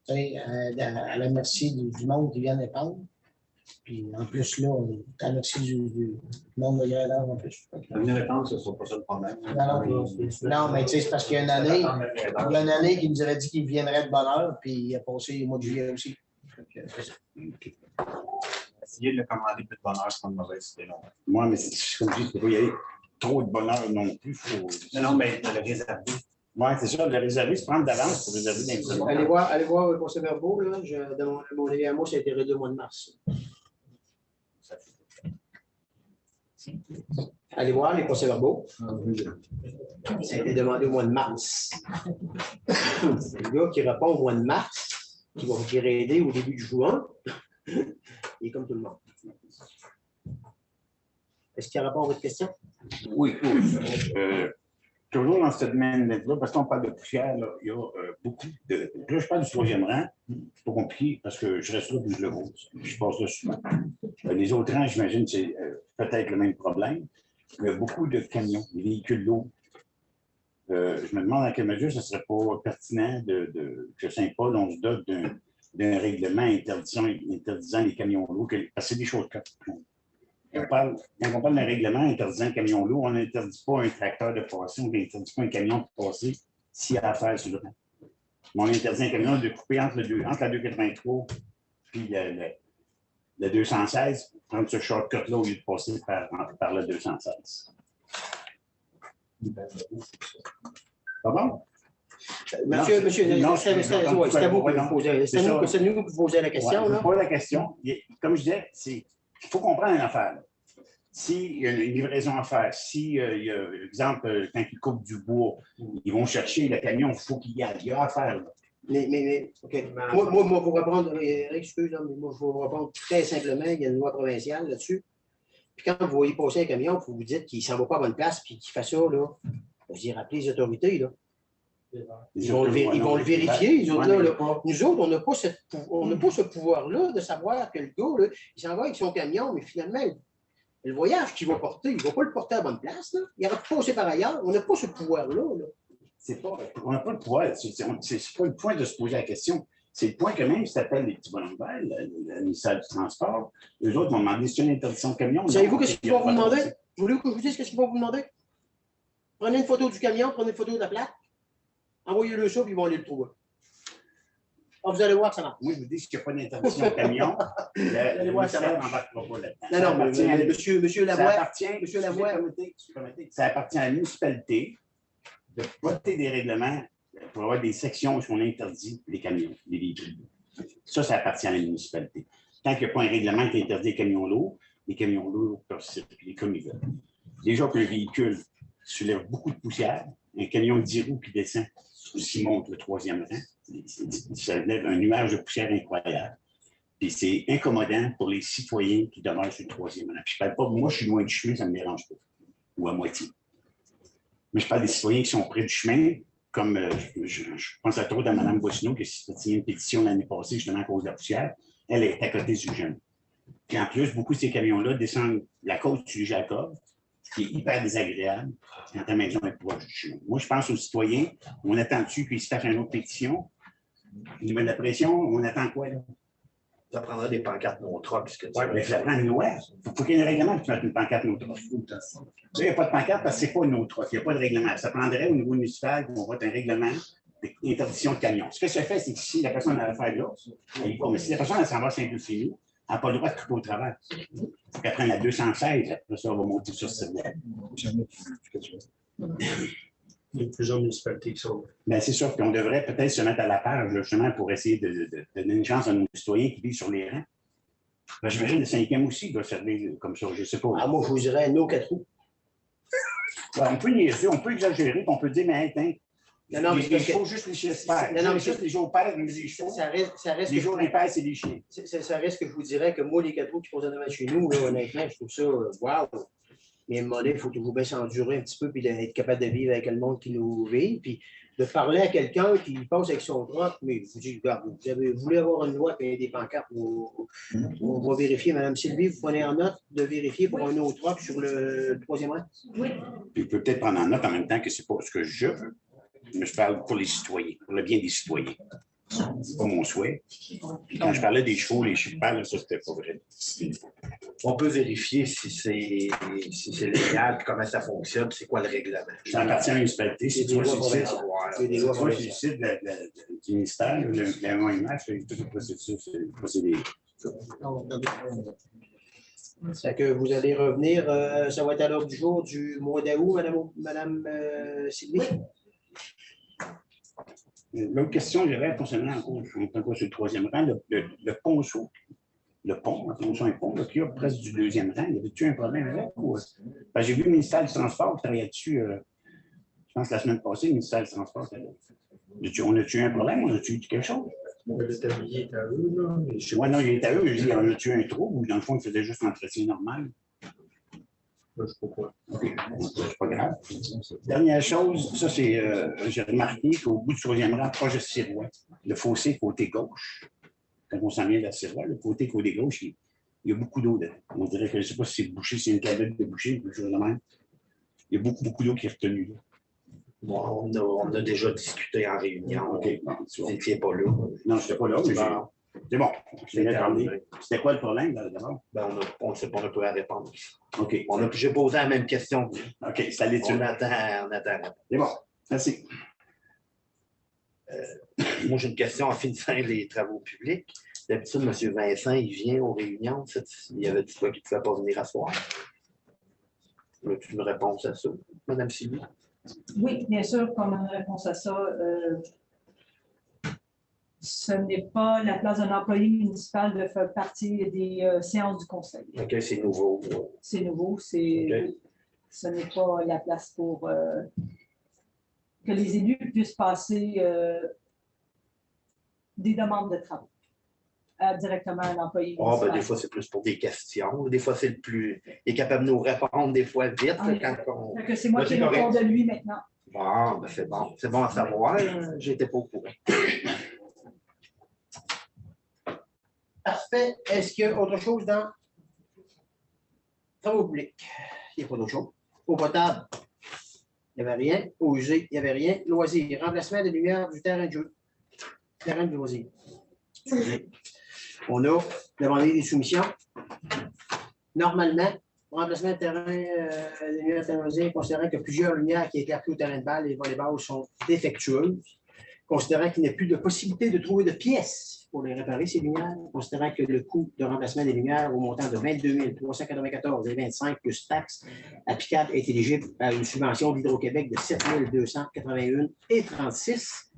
S5: sais, à la merci du monde qui vient dépendre. Puis en plus, là, on est à la merci du monde de granulage en plus.
S8: Une réponse, ce ne sera pas ça le problème.
S5: Non, mais tu sais, c'est parce qu'il y a une année qui nous avait dit qu'il viendrait de bonne heure, puis il a passé le mois de juillet aussi.
S8: Essayer de le commander plus de bonheur, c'est pas une mauvaise idée.
S2: Moi, mais comme je dis, il ne faut pas y aller trop de bonheur non plus.
S8: Non, mais de le réserver.
S2: Oui, c'est ça, le réserver, c'est prendre d'avance pour réserver des
S1: Allez voir le procès-verbaux, là. Dans mon avis à moi, ça a été réglé au mois de mars. Allez voir les procès-verbaux. Ça a été demandé au mois de mars. C'est le gars qui répond au mois de mars, qui va vous aider au début du juin. Il est comme tout le monde. Est-ce qu'il répond à votre question?
S2: Oui, toujours dans ce domaine-là, parce qu'on parle de poussière, là, il y a beaucoup de. Là, je parle du troisième rang. C'est pas compliqué parce que je reste là puis je le vois. Je passe là souvent. Les autres rangs, j'imagine que c'est peut-être le même problème. Il y a beaucoup de camions, des véhicules lourds. Je me demande à quelle mesure ce ne serait pas pertinent que Saint-Paul, on se dote d'un règlement interdisant les camions lourds, parce que c'est des choses quand on parle d'un règlement interdisant les camions lourds, on n'interdit pas un tracteur de passer, on n'interdit pas un camion de passer s'il y a affaire sur le rang. On interdit un camion de couper entre la 283 et le 216, prendre ce shortcut-là au lieu de passer par le 216. Pas bon?
S1: Monsieur, c'est à vous que vous posez la question.
S2: Là. Pas la question. Comme je disais, il faut comprendre une affaire. S'il y a une livraison à faire, si, exemple, quand ils coupent du bois, ils vont chercher le camion, il faut qu'il y ait à faire.
S1: Mais OK. Moi, pour répondre, excuse, mais moi, je vais vous répondre très simplement. Il y a une loi provinciale là-dessus. Puis quand vous voyez passer un camion, vous vous dites qu'il ne s'en va pas à bonne place, puis qu'il fait ça, là, vous y rappelez les autorités, là. Ils vont le vérifier. Nous autres, on n'a pas ce pouvoir-là de savoir que le gars, là, il s'en va avec son camion, mais finalement, le voyage qu'il va porter, il ne va pas le porter à bonne place. Là. Il aura passé par ailleurs. On n'a pas ce pouvoir-là. Là.
S2: On n'a pas le pouvoir. Ce n'est pas le point de se poser la question. C'est le point que même si ça s'appelle les petits bonhommes verts, le ministère du Transport, eux autres vont demander si c'est une interdiction de camion.
S1: Savez-vous ce qu'ils vont vous demander? Vous voulez que je vous dise ce qu'ils vont vous demander? Prenez une photo du camion, prenez une photo de la plaque, envoyez-le ça, puis ils vont aller le trouver. Ah, vous allez voir que ça marche.
S2: Moi, je vous dis qu'il n'y a pas d'interdiction de camion. Le ministère n'embarquera pas là-dedans.
S1: Non, monsieur Lavoie,
S2: ça appartient à la municipalité de voter des règlements pour avoir des sections où on interdit les camions, les véhicules. Ça appartient à la municipalité. Tant qu'il n'y a pas un règlement qui interdit les camions lourds peuvent circuler comme ils veulent. Déjà qu'un véhicule soulève beaucoup de poussière, un camion de 10 roues qui descend, s'il monte le troisième rang, ça lève un nuage de poussière incroyable. Puis c'est incommodant pour les citoyens qui demeurent sur le troisième rang. Puis je ne parle pas, moi je suis loin du chemin, ça ne me dérange pas. Ou à moitié. Mais je parle des citoyens qui sont près du chemin, comme je pense à trop à Mme Boissineau qui a signé une pétition l'année passée, justement à cause de la poussière. Elle est à côté du jeune. Puis en plus, beaucoup de ces camions-là descendent la côte du Jacob, ce qui est hyper désagréable quand ta maison est proche du chemin. Moi, je pense aux citoyens, on attend dessus qu'ils se fassent une autre pétition. Ils mettent de la pression, on attend quoi, là?
S3: Ça prendra des pancartes no truck, ce que tu
S2: Oui, mais ça prend une loi. Il faut qu'il y ait un règlement pour mettre une pancarte no truck. Il n'y a pas de pancarte parce que ce n'est pas no truck. Il n'y a pas de règlement. Ça prendrait au niveau municipal qu'on vote un règlement d'interdiction de camions. Ce que ça fait, c'est que si la personne a l'affaire là, mais si la personne s'en va à Saint-Lucie, elle n'a pas le droit de couper au travers. Il faut qu'elle prenne la 216, après ça, on va monter sur ce
S7: Il y a plusieurs municipalités qui sont.
S2: Bien, c'est sûr qu'on devrait peut-être se mettre à la page, justement, pour essayer de donner une chance à nos citoyens qui vivent sur les rangs. Ben, j'imagine le 5e aussi doit servir comme ça, je ne sais pas.
S1: Ah, moi, je vous dirais nos 4 roues.
S2: Ouais, on peut niaiser, on peut exagérer, on peut dire, mais attends,
S1: il
S2: faut juste les chiens se faire.
S1: Non, mais
S2: juste les jours pairs, mais les chevaux.
S1: Ça reste
S2: les jours impairs, c'est les chiens.
S1: Ça reste que je vous dirais que moi, les 4 roues qui posent devant chez nous, là, honnêtement, je trouve ça, wow. Mais à un moment donné, il faut toujours bien s'endurer un petit peu, puis être capable de vivre avec le monde qui nous vit, puis de parler à quelqu'un qui passe avec son droit, mais je vous dis, regarde, vous voulez avoir une loi et des pancartes, on va vérifier. Madame Sylvie, vous prenez en note de vérifier pour un autre truck sur le troisième rang?
S4: Oui.
S2: Puis vous pouvez peut-être prendre en note en même temps que c'est pas ce que je veux, mais je parle pour les citoyens, pour le bien des citoyens. C'est pas mon souhait. Puis quand je parlais des chevaux, les chevaux, ça, c'était pas vrai.
S3: On peut vérifier si c'est légal, comment ça fonctionne, c'est quoi le règlement.
S2: Ça appartient à la municipalité. Si tu vois sur le site,
S1: C'est des lois
S2: sur le
S1: provinciales.
S2: site du ministère, le MOIMH, c'est toute une procédure.
S1: Ça que vous allez revenir, ça va être à l'ordre du jour du mois d'août, Madame Sylvie?
S2: L'autre question que j'avais concernant encore sur le troisième rang, le ponceau. Le pont, un pont, qui a presque du deuxième rang. Y avait-tu un problème avec? J'ai vu le ministère du Transport qui travaillait dessus, je pense la semaine passée, le ministère du Transport. On a-tu un problème? On a-tu eu quelque chose?
S7: Le tablier est à eux, là.
S2: Oui, non, il est à eux. Je dis, on a-tu un trou ou dans le fond, il faisait juste l'entretien normal?
S7: Je ne sais pas quoi.
S2: OK, c'est pas grave. Dernière chose, ça, c'est, j'ai remarqué qu'au bout du troisième rang, proche de Sirois, le fossé côté gauche, quand on s'en vient de la Sirois, le côté gauche, il y a beaucoup d'eau dedans. On dirait que je ne sais pas si c'est bouché, c'est une cavette de boucher, quelque chose de même. Il y a beaucoup d'eau qui est retenue là.
S3: Bon, on a déjà discuté en réunion.
S2: OK, bon,
S3: Vous n'étiez pas là.
S2: non, je n'étais pas là, mais c'est bon. C'était quoi le problème d'abord?
S3: Ben, on ne sait pas, on n'a pas à répondre.
S2: OK.
S3: J'ai posé la même question.
S2: OK, c'est allé dessus.
S3: On attend.
S2: C'est bon, merci.
S3: Moi, j'ai une question en finissant les travaux publics. D'habitude, M. Vincent, il vient aux réunions. Il y avait dit quoi qu'il ne pouvait pas venir à soir. As-tu une réponse à ça, Mme Sylvie?
S4: Oui, bien sûr, comme une réponse à ça, ce n'est pas la place d'un employé municipal de faire partie des séances du conseil.
S3: OK, c'est nouveau.
S4: C'est nouveau, ce n'est pas la place pour que les élus puissent passer des demandes de travaux directement à l'employé municipal.
S3: Des fois, c'est plus pour des questions. Des fois, c'est le plus. Il est capable de nous répondre des fois vite.
S4: C'est moi qui réponds de lui maintenant.
S3: Bon, ben c'est bon. C'est bon à savoir. J'étais pas au courant.
S1: Parfait. Est-ce qu'il y a autre chose dans travaux publics? Il n'y a pas d'autre chose. Eau potable, il n'y avait rien. Eau usée, il n'y avait rien. Loisirs, remplacement des lumières du terrain de jeu. Terrain de loisirs. On a demandé des soumissions. Normalement, pour remplacement de terrain de lumière de terrain de loisirs, considérant que plusieurs lumières qui éclairent au terrain de balle et volleyball sont défectueuses, considérant qu'il n'y a plus de possibilité de trouver de pièces pour les réparer, ces lumières, considérant que le coût de remplacement des lumières au montant de 22 394,25 plus taxes applicables est éligible à une subvention d'Hydro-Québec de 7 281,36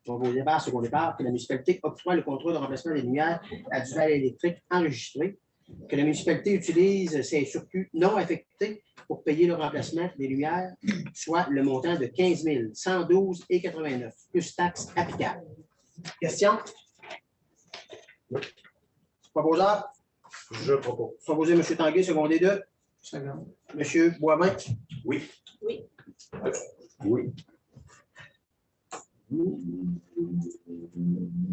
S1: au départ, second départ, que la municipalité octroie le contrat de remplacement des lumières à duval électrique enregistré, que la municipalité utilise ses surplus non affectés pour payer le remplacement des lumières, soit le montant de 15 112,89 plus taxes applicables. Question? Proposeur?
S7: Je propose.
S1: Proposé M. Tanguay, secondé de? M. Boivin?
S2: Oui.
S6: Oui.
S2: Oui.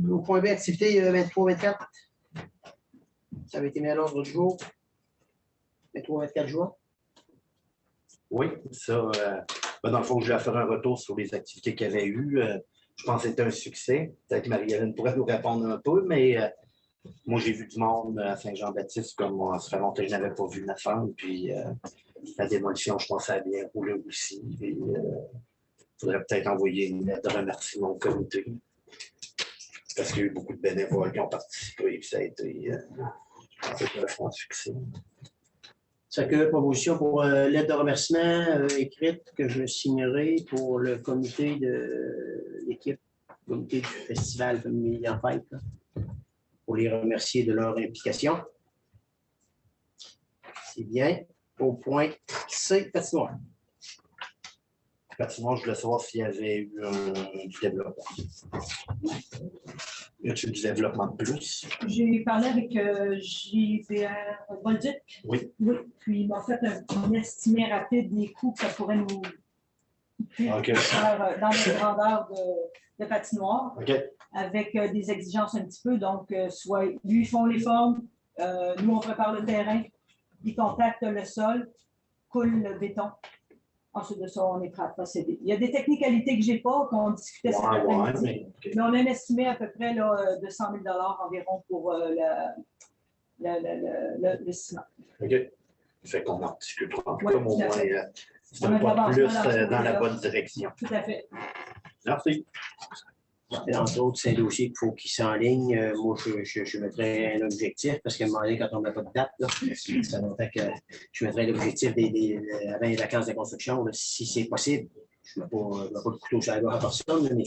S1: Au point B, activité 23-24. Ça avait été mis à l'ordre du jour. 23-24 juin.
S3: Oui, ça, dans le fond, je vais faire un retour sur les activités qu'il y avait eues. Je pense que c'était un succès. Peut-être que Marie-Hélène pourrait nous répondre un peu, mais moi, j'ai vu du monde à Saint-Jean-Baptiste comme moi. Ça fait longtemps que je n'avais pas vu ma femme. Puis la démolition, je pense, ça a bien roulé aussi. Il faudrait peut-être envoyer une lettre de remerciement au comité. Parce qu'il y a eu beaucoup de bénévoles qui ont participé. Puis ça a été un franc succès.
S1: C'est que proposition pour lettre de remerciement écrite que je signerai pour le comité de l'équipe, comité du festival Famille en Fête, là, pour les remercier de leur implication. C'est bien. Au point C, patinoire.
S3: Patinoire, je voulais savoir s'il y avait eu du développement. Y a-t-il du développement de plus?
S4: J'ai parlé avec JVR Bolduc.
S3: Oui.
S4: Oui, puis il m'a fait un estimé rapide des coûts que ça pourrait nous
S3: OK.
S4: faire dans les grandeurs de patinoire,
S3: OK.
S4: avec des exigences un petit peu. Donc, soit lui, ils font les formes, nous, on prépare le terrain, ils contactent le sol, coulent le béton. Ensuite de ça, on est prêt à procéder. Il y a des technicalités que je n'ai pas, qu'on discutait cet après-midi.
S3: Mais
S4: Mais on a un estimé à peu près là, de 100 000 environ pour le ciment.
S3: OK. Fait qu'on en discutera.
S4: Oui,
S3: Comme au
S4: tout à
S3: moins,
S4: fait.
S3: c'est
S4: On
S3: un
S4: a de
S3: pas
S4: l'avancement
S3: plus
S4: dans ce
S3: dans la
S4: côté-là.
S3: bonne direction.
S4: Tout à fait.
S3: Merci.
S1: Et entre autres, c'est un dossier qu'il faut qu'il s'enligne. Moi, je mettrais un objectif parce qu'à un moment donné, quand on n'a pas de date, là, ça fait longtemps que je mettrais l'objectif avant les vacances de construction, là, si c'est possible. Je ne mets pas le couteau sur la gorge à personne, mais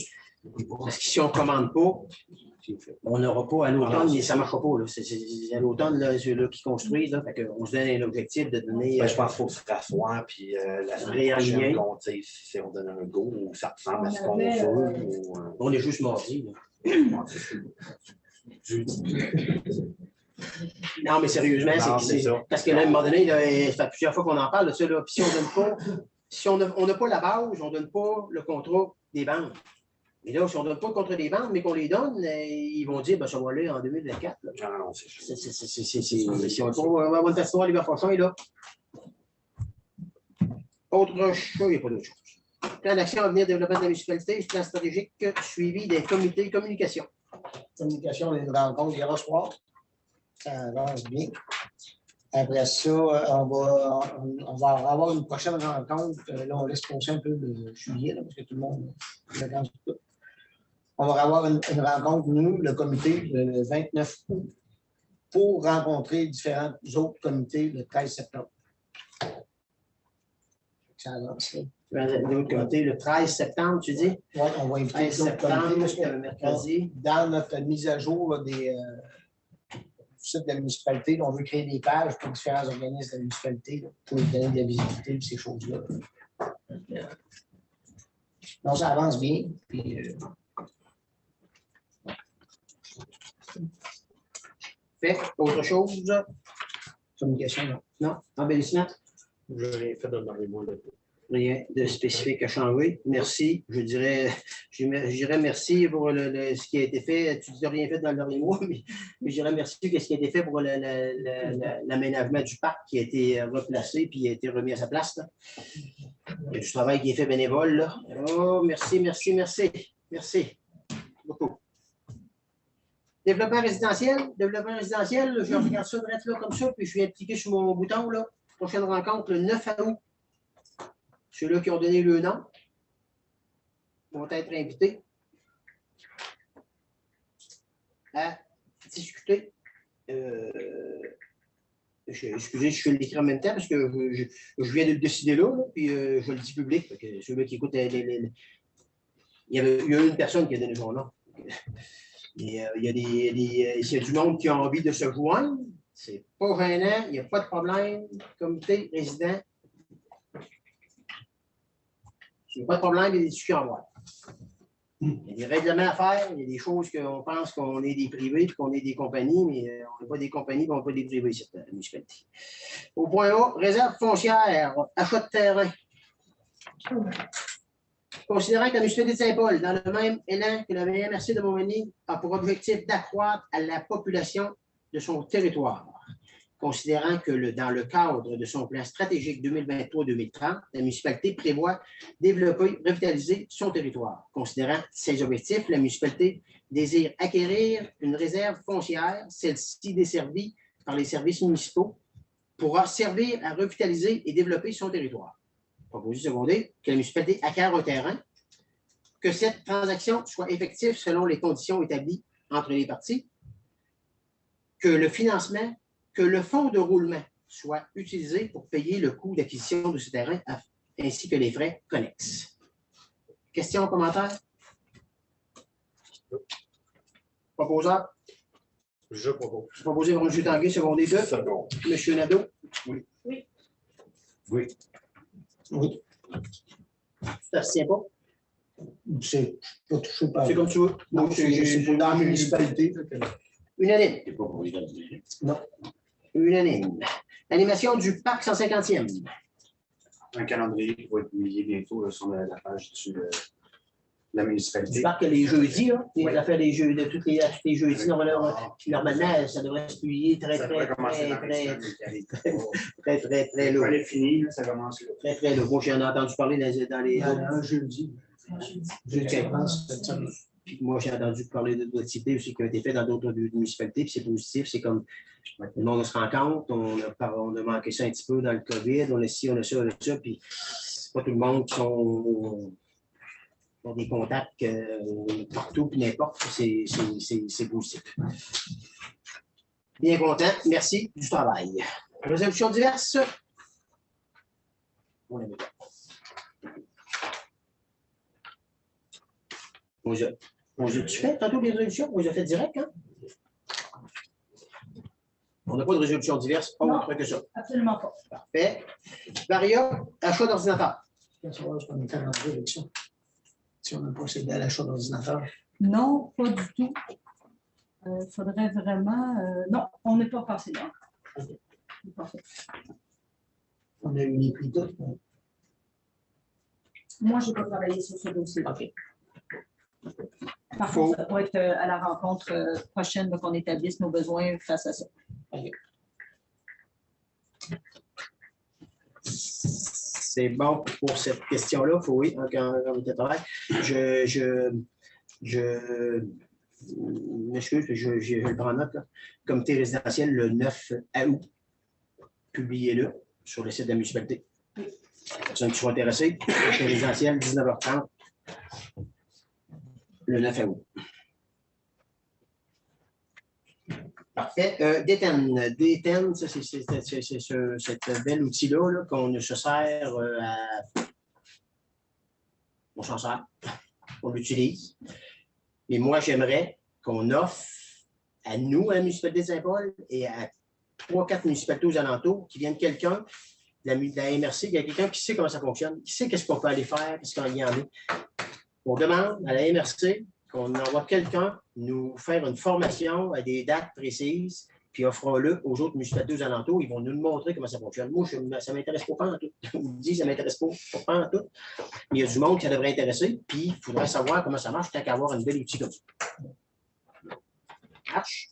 S1: parce que si on ne commande pas, on n'aura pas à l'automne, mais ça ne marchera pas. C'est à l'automne là, ceux-là qui construisent. Là, on se donne un objectif de donner.
S3: Ben, je pense qu'il faut se rasseoir, puis la semaine
S1: Réaligner.
S3: prochaine, si on donne un go, ou ça ressemble à ce qu'on
S4: avait,
S3: veut. Ou,
S1: On est juste mardi. là. Non, mais sérieusement,
S3: Non,
S1: c'est
S3: c'est ça.
S1: parce que là, à un moment donné, là, ça fait plusieurs fois qu'on en parle de ça. Là, puis si on donne pas, si on n'a pas la base, on ne donne pas le contrat des banques. Et là, si on ne donne pas le contrat des banques, mais qu'on les donne, ils vont dire, ben, ça va aller en 2024. Là.
S3: non, c'est sûr.
S1: Si on va avoir une festival l'hiver prochain, là. Autre chose, il n'y a pas d'autre chose. Plan d'action à venir, développement de la municipalité, plan stratégique, suivi des comités de communication.
S5: Communication, on a une rencontre hier soir. Ça avance bien. Après ça, on va avoir une prochaine rencontre. Là, on laisse passer un peu le juillet, là, parce que tout le monde vacances. On va avoir une rencontre, nous, le comité, le 29 août, pour rencontrer différents autres comités le 13 septembre. Ça avance, là.
S1: L'autre comité, le 13 septembre, tu dis?
S5: Oui, on va inviter
S1: 13
S5: d'autres comités. Parce
S1: septembre,
S5: que,
S1: mercredi.
S5: dans notre mise à jour là, du site de la municipalité, on veut créer des pages pour différents organismes de la municipalité là, pour leur donner de la visibilité et ces choses-là. Donc, ça avance bien. Puis,
S1: Fait, autre chose?
S5: communication, non.
S1: Non? Embellissement?
S7: Je n'ai rien fait dans les mois de
S1: Rien de spécifique à changer. Merci. Je dirais merci pour ce qui a été fait. Tu dis rien fait dans le dernier mois, mais je dirais merci pour ce qui a été fait pour l'aménagement du parc qui a été replacé puis a été remis à sa place. Là. Il y a du travail qui est fait bénévole. Là. Oh, merci. Merci. Beaucoup. Développement résidentiel, je regarde ça direct là comme ça, puis je viens de cliquer sur mon bouton. Là. Prochaine rencontre le 9 août. Ceux-là qui ont donné le nom vont être invités à discuter. Excusez, je fais l'écrit en même temps parce que je viens de le décider là, puis je le dis public. Ceux-là qui écoutent, il y a une personne qui a donné son nom. Et, s'il y a du monde qui a envie de se joindre, c'est pas gênant, il n'y a pas de problème. Comité résident. Il n'y a pas de problème, il y a des discussions à avoir. Il y a des règlements à faire, il y a des choses qu'on pense qu'on est des privés et qu'on est des compagnies, mais on n'est pas des compagnies et on n'est pas des privés, cette municipalité. Au point A, réserve foncière, achat de terrain. Considérant que la municipalité de Saint-Paul, dans le même élan que la MRC de Montmagny, a pour objectif d'accroître à la population de son territoire. Considérant que dans le cadre de son plan stratégique 2023-2030, la municipalité prévoit développer, revitaliser son territoire. Considérant ces objectifs, la municipalité désire acquérir une réserve foncière, celle-ci desservie par les services municipaux, pourra servir à revitaliser et développer son territoire. Proposition secondée, que la municipalité acquiert un terrain, que cette transaction soit effective selon les conditions établies entre les parties, que le financement, que le fonds de roulement soit utilisé pour payer le coût d'acquisition de ce terrain ainsi que les frais connexes. Questions, commentaires? Proposeur?
S7: Je propose.
S1: Proposé par M. Tanguay, secondé de
S3: Second.
S1: M. Nadeau?
S3: Oui.
S6: Oui.
S3: Oui.
S5: Oui.
S1: Tu t'abstiens pas?
S5: C'est pas touché par.
S1: C'est comme tu veux.
S5: Non, c'est pour dans la municipalité.
S1: Unanime.
S2: C'est pas pour les donner.
S1: Unanime. Animation du parc 150e.
S8: Un calendrier qui va être publié bientôt là, sur la page de la municipalité.
S1: Du parc les jeudis, là. Les
S8: Oui.
S1: affaires des jeux, de tous les jeudis, normalement, ça devrait se publier très,
S8: Ça
S1: très,
S8: devrait commencer dans les
S1: très,
S8: semaines qui arrivent.
S1: très lourd.
S8: Quand elle est finie, là, ça commence là.
S1: Très, très lourd. Moi, j'en ai entendu parler dans les.
S5: Un jeudi. Jeudi, je pense,
S1: Puis moi, j'ai entendu parler d'autres idées aussi qui ont été faites dans d'autres municipalités, puis c'est positif. C'est comme le monde se rend compte, on a manqué ça un petit peu dans le COVID, on a ci, on a ça, puis c'est pas tout le monde qui ont des contacts partout, puis n'importe, c'est positif. Bien content, merci du travail. Résolution diverse. On l'avait pas. Tu fais tantôt les résolutions? On les a fait direct, hein? On n'a pas de résolution diverse autre que ça.
S4: Absolument pas.
S1: Parfait. Varia, achat d'ordinateur.
S5: Je vais savoir si on est en élection. Si on n'a pas procédé à l'achat d'ordinateur.
S4: Non, pas du tout. Il faudrait vraiment. Non, on n'est pas passé là.
S5: On a eu les prix toutes.
S4: Moi, je n'ai pas travaillé sur ce dossier.
S1: OK.
S4: Par contre, ça pourrait être à la rencontre prochaine qu'on établisse nos besoins face à ça.
S1: OK. C'est bon pour cette question-là. Oui, quand on était travail. Je m'excuse, je le prends en note. Là. Comité résidentiel le 9 août. Publiez-le sur le site de la municipalité. Les personnes qui sont intéressées, comité résidentiel, 19h30. Le 9 août. Parfait. DTN, ça, c'est cet bel outil-là là, qu'on se sert à. On s'en sert, on l'utilise. Et moi, j'aimerais qu'on offre à nous, à la municipalité de Saint-Paul, et à 3-4 municipalités aux alentours, qui viennent quelqu'un de la MRC, il y a quelqu'un qui sait comment ça fonctionne, qui sait qu'est-ce qu'on peut aller faire, qu'est-ce qu'il y en a. On demande à la MRC qu'on envoie quelqu'un nous faire une formation à des dates précises, puis offrons-le aux autres municipalités aux alentours. Ils vont nous montrer comment ça fonctionne. Moi, ça ne m'intéresse pas en tout. Je vous dis, ça ne m'intéresse pas en tout. Mais il y a du monde qui ça devrait intéresser, puis il faudrait savoir comment ça marche, tant qu'à avoir un bel outil comme ça. Marche.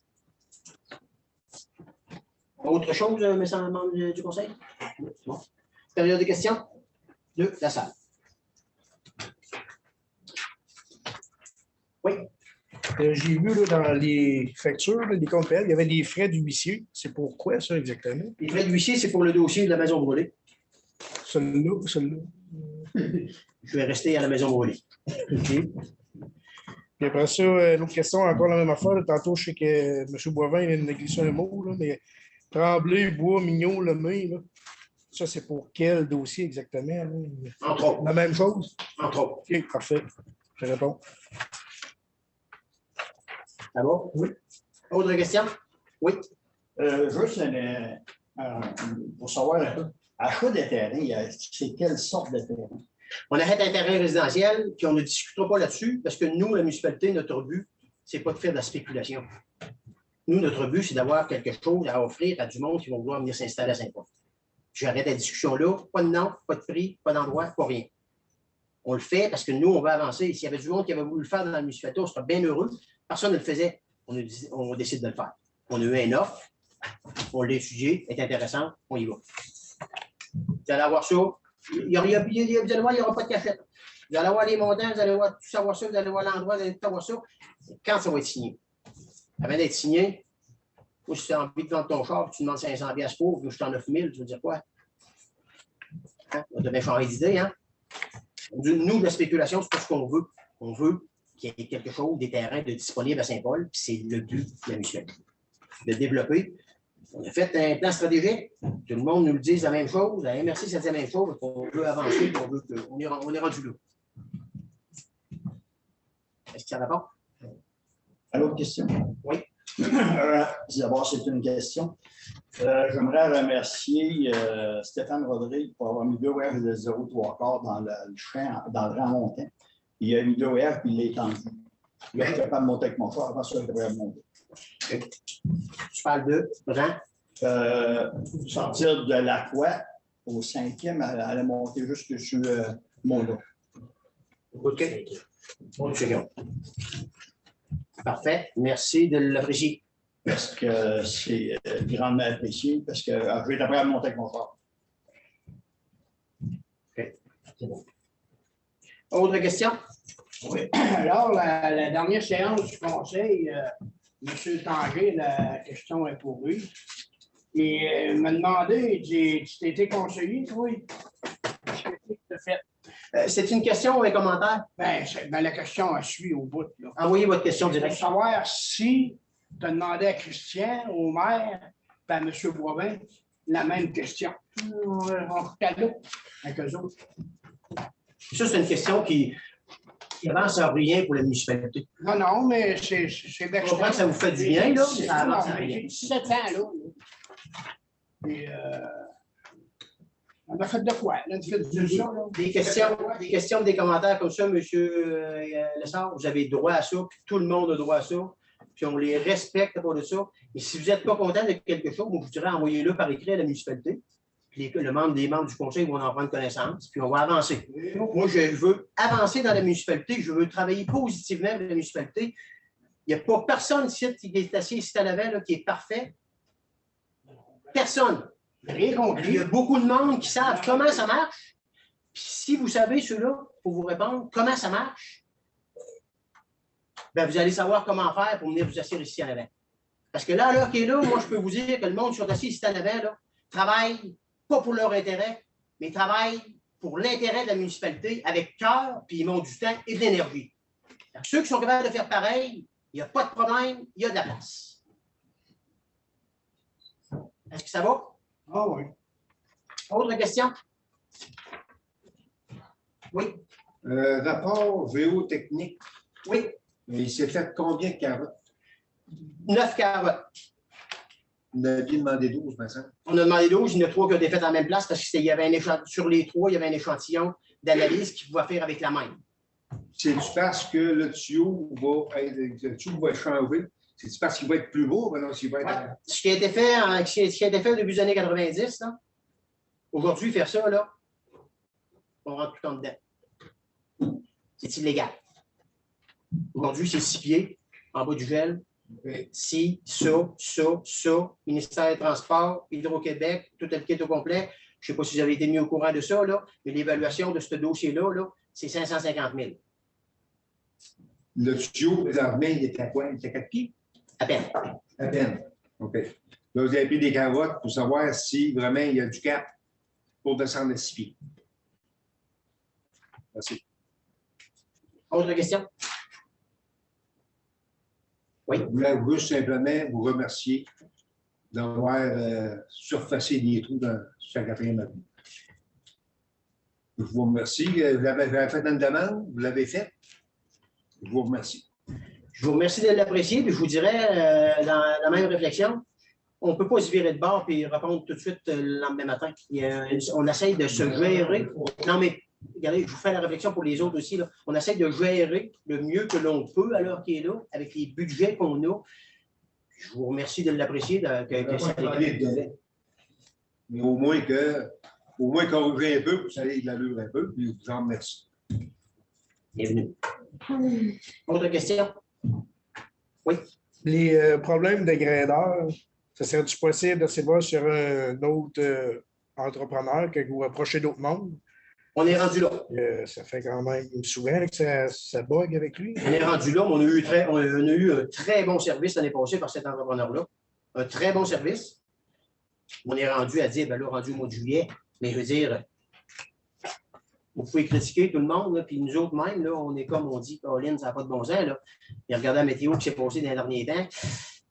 S1: Autre chose, mes membres du conseil? Bon. Période de questions de la salle. Oui.
S9: J'ai vu là, dans les factures, là, les comptes payants, il y avait des frais d'huissier. C'est pourquoi ça exactement?
S1: Les frais d'huissier, c'est pour le dossier de la maison brûlée.
S9: Celui-là, celui-là.
S1: Je vais rester à la maison brûlée.
S9: OK. Puis après ça, l'autre question, encore la même affaire. Là. Tantôt, je sais que M. Boivin il vient de glisser un mot, là, mais Tremblay, Bois, Mignot, Lemay, là, ça, c'est pour quel dossier exactement? Là?
S1: Entre autres.
S9: La même chose?
S1: Entre autres.
S9: OK, parfait. Je réponds.
S1: Ça va? Oui. Autre question? Oui.
S10: Juste pour savoir un peu, achat de terrain, c'est quelle sorte de terrain?
S1: On achète un terrain résidentiel, puis on ne discutera pas là-dessus, parce que nous, la municipalité, notre but, ce n'est pas de faire de la spéculation. Nous, notre but, c'est d'avoir quelque chose à offrir à du monde qui vont vouloir venir s'installer à Saint-Paul. J'arrête la discussion là, pas de nom, pas de prix, pas d'endroit, pas rien. On le fait parce que nous, on va avancer. S'il y avait du monde qui avait voulu le faire dans la municipalité, on serait bien heureux. Personne ne le faisait. On décide de le faire. On a eu un offre, on l'a étudié, est intéressant, on y va. Vous allez avoir ça. Vous allez voir, il n'y aura pas de cachette. Vous allez voir les montants, vous allez voir tout savoir ça, vous allez voir l'endroit, vous allez tout savoir ça. Quand ça va être signé? Avant d'être signé, moi, si tu as envie de vendre ton char, tu demandes 500$ pour, puis je t'en offre 1000, tu veux dire quoi? Hein? On devait changer d'idée, hein? Nous, la spéculation, c'est pas ce qu'on veut. On veut qu'il y ait quelque chose, des terrains de disponibles à Saint-Paul, puis c'est le but de la municipalité. De développer. On a fait un plan stratégique. Tout le monde nous le dit la même chose. La MRC, ça dit la même chose. On veut avancer, on est rendu là. Est-ce que ça répond?
S10: À l'autre question?
S1: Oui.
S10: D'abord, c'est une question. J'aimerais remercier Stéphane Rodrigue pour avoir mis 2 voyages de 0,3 dans le champ, dans le rang montant. Il a mis de l'OR puis il l'a étendu. Là, je suis capable de monter avec mon char. Avant ça, je devrais monter.
S1: Tu parles de Jean?
S10: Sortir de la croix au 5e, elle allait monter jusque sur mon lot.
S1: OK. Bon, second. Parfait. Merci de l'apprécier.
S10: Parce que c'est grandement apprécié, parce que je vais d'abord monter avec mon char.
S1: OK. C'est bon. Autre question?
S11: Oui. Alors, la dernière séance du conseil, M. Tanguay, la question est pour lui. Il m'a demandé, il dit, tu t'es été conseiller, toi? Qu'est-ce que tu as fait?
S1: C'est une question ou un commentaire?
S11: Ben, la question, elle suit au bout. Là.
S1: Envoyez votre question
S11: Pour
S1: directe.
S11: savoir si tu as demandé à Christian, au maire, et à M. Boivin, la même question. On recale avec eux autres.
S1: Ça, c'est une question qui avance à rien pour la municipalité.
S11: Non, non, mais c'est
S1: Je comprends que ça vous fait du bien, là, mais ça avance à rien.
S11: J'ai 17 ans, là. Et on a fait de quoi? On a fait de ça, là.
S1: Des questions, des commentaires comme ça, M. Lessard, vous avez droit à ça, puis tout le monde a droit à ça, puis on les respecte pour de ça. Et si vous n'êtes pas content de quelque chose, moi, je vous dirais envoyez-le par écrit à la municipalité. Puis les membres du conseil vont en prendre connaissance, puis on va avancer. Moi, je veux avancer dans la municipalité, je veux travailler positivement avec la municipalité. Il n'y a pas personne ici qui est assis ici à l'avant là, qui est parfait. Personne.
S11: Rien compris.
S1: Il y a beaucoup de monde qui savent comment ça marche. Puis si vous savez ceux-là, pour vous répondre comment ça marche, ben vous allez savoir comment faire pour venir vous asseoir ici à l'avant. Parce que là, à l'heure qui est là, moi, je peux vous dire que le monde qui sont assis ici à l'avant, là, travaille pas pour leur intérêt, mais travaille pour l'intérêt de la municipalité avec cœur, puis ils montent du temps et de l'énergie. Ceux qui sont capables de faire pareil, il n'y a pas de problème, il y a de la place. Est-ce que ça va?
S11: Ah oui.
S1: Autre question? Oui.
S12: Rapport géotechnique.
S1: Oui.
S12: Il s'est fait combien de carottes?
S1: 9 carottes.
S12: Vous aviez demandé 12, me semble.
S1: On a demandé 12, il y en a 3 qui ont été faites en même place parce qu'il y avait un échantillon, sur les 3, il y avait un échantillon d'analyse qui pouvait faire avec la même.
S12: C'est-tu parce que le tuyau va changer? C'est-tu parce qu'il va être plus beau? Non, s'il va être...
S1: Ouais. Ce qui a été fait au début des années 90, aujourd'hui, faire ça, là, on rentre tout en dedans. C'est illégal. Aujourd'hui, c'est 6 pieds en bas du gel. Si, ça, ministère des Transports, Hydro-Québec, tout le kit au complet. Je ne sais pas si vous avez été mis au courant de ça, là, mais l'évaluation de ce dossier-là, là, c'est 550 000.
S12: Le tuyau, présentement, il était à quoi? Il était à 4 pieds?
S1: À peine.
S12: À peine. OK. Là, vous avez pris des carottes pour savoir si vraiment il y a du cap pour descendre à 6 pieds. Merci.
S1: Autre question? Oui.
S12: Je voulais juste simplement vous remercier d'avoir surfacé les trous sur la 4e avenue. Je vous remercie. Vous avez fait une demande, vous l'avez faite. Je vous remercie.
S1: Je vous remercie de l'apprécier, puis je vous dirais, dans la même réflexion, on ne peut pas se virer de bord et répondre tout de suite le lendemain matin. On essaye de se gérer. Non, mais regardez, je vous fais la réflexion pour les autres aussi. Là. On essaie de gérer le mieux que l'on peut à l'heure qui est là, avec les budgets qu'on a. Je vous remercie de l'apprécier.
S12: Mais au moins corriger un peu, vous allez de l'allure un peu, puis je vous en remercie.
S1: Bienvenue. Autre question? Oui.
S9: Les problèmes de grandeur, ça serait-tu possible de se voir sur un autre entrepreneur que vous rapprochez d'autres mondes?
S1: On est rendu là.
S9: Ça fait quand même souvent que ça bug avec lui.
S1: On est rendu là, mais on a eu un très bon service l'année passée par cet entrepreneur-là. Un très bon service. On est rendu à dire, ben là, rendu au mois de juillet, mais je veux dire, vous pouvez critiquer tout le monde, là, puis nous autres même, là, on est comme on dit, Colin, ça n'a pas de bon sens. Là. Il regarde la météo qui s'est passée dans les derniers temps.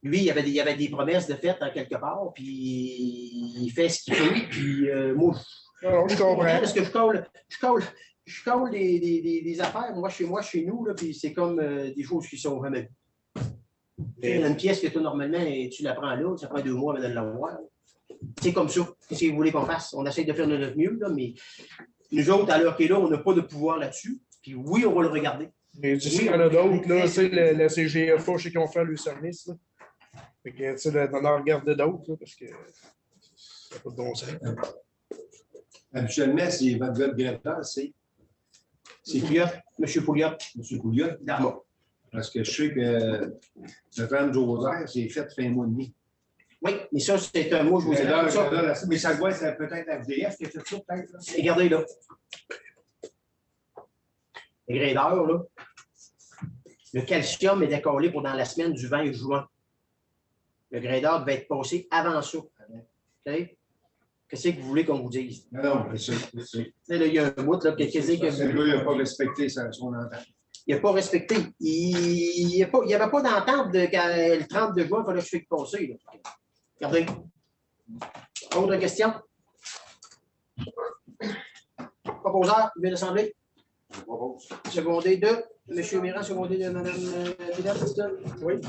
S1: Lui, il y avait des promesses de fête en quelque part, puis il fait ce qu'il fait. Puis moi,
S9: je comprends.
S1: Parce que je colle des affaires, moi, chez nous, là, puis c'est comme des choses qui sont vraiment. Une pièce que toi, normalement, tu la prends là, ça prend 2 mois avant de l'avoir. C'est comme ça. Qu'est-ce que vous voulez qu'on fasse? On essaie de faire de notre mieux, là, mais nous autres, à l'heure qui est là, on n'a pas de pouvoir là-dessus. Puis oui, on va le regarder.
S9: Mais tu sais, il y en a d'autres, là, tu sais, la CGFA, je sais qu'ils ont fait le service, là. Fait que, tu sais, on en regarde d'autres, là, parce que ça n'a pas de bon sens.
S12: Habituellement, c'est votre gars de directeur, c'est
S1: Pouliot, M. Pouliot.
S12: M. Pouliot.
S1: Bon.
S12: Parce que je sais que le trame Joseph, c'est fait fin mois et demi.
S1: Oui, mais ça, c'est un mot, je vous ai dit ça.
S12: Mais ça doit être peut-être FDF qui a fait ça, peut-être. Là.
S1: Regardez là. Les gradeurs, là. Le calcium est décollé pour dans la semaine du 20 juin. Le gradeur devait être passé avant ça. OK? Qu'est-ce que vous voulez qu'on vous dise?
S12: Non, c'est ça.
S1: Là, il y a un bout, là, que
S12: il n'a pas respecté son entente.
S1: Il n'a pas respecté. Il n'y avait pas d'entente le 32 juin, il fallait que je fasse passer. Là. Regardez. Autre question? Proposeur, il vient d'assemblée.
S8: Je propose.
S1: Secondé de M. Mirand, secondé de Mme Vidal. Oui.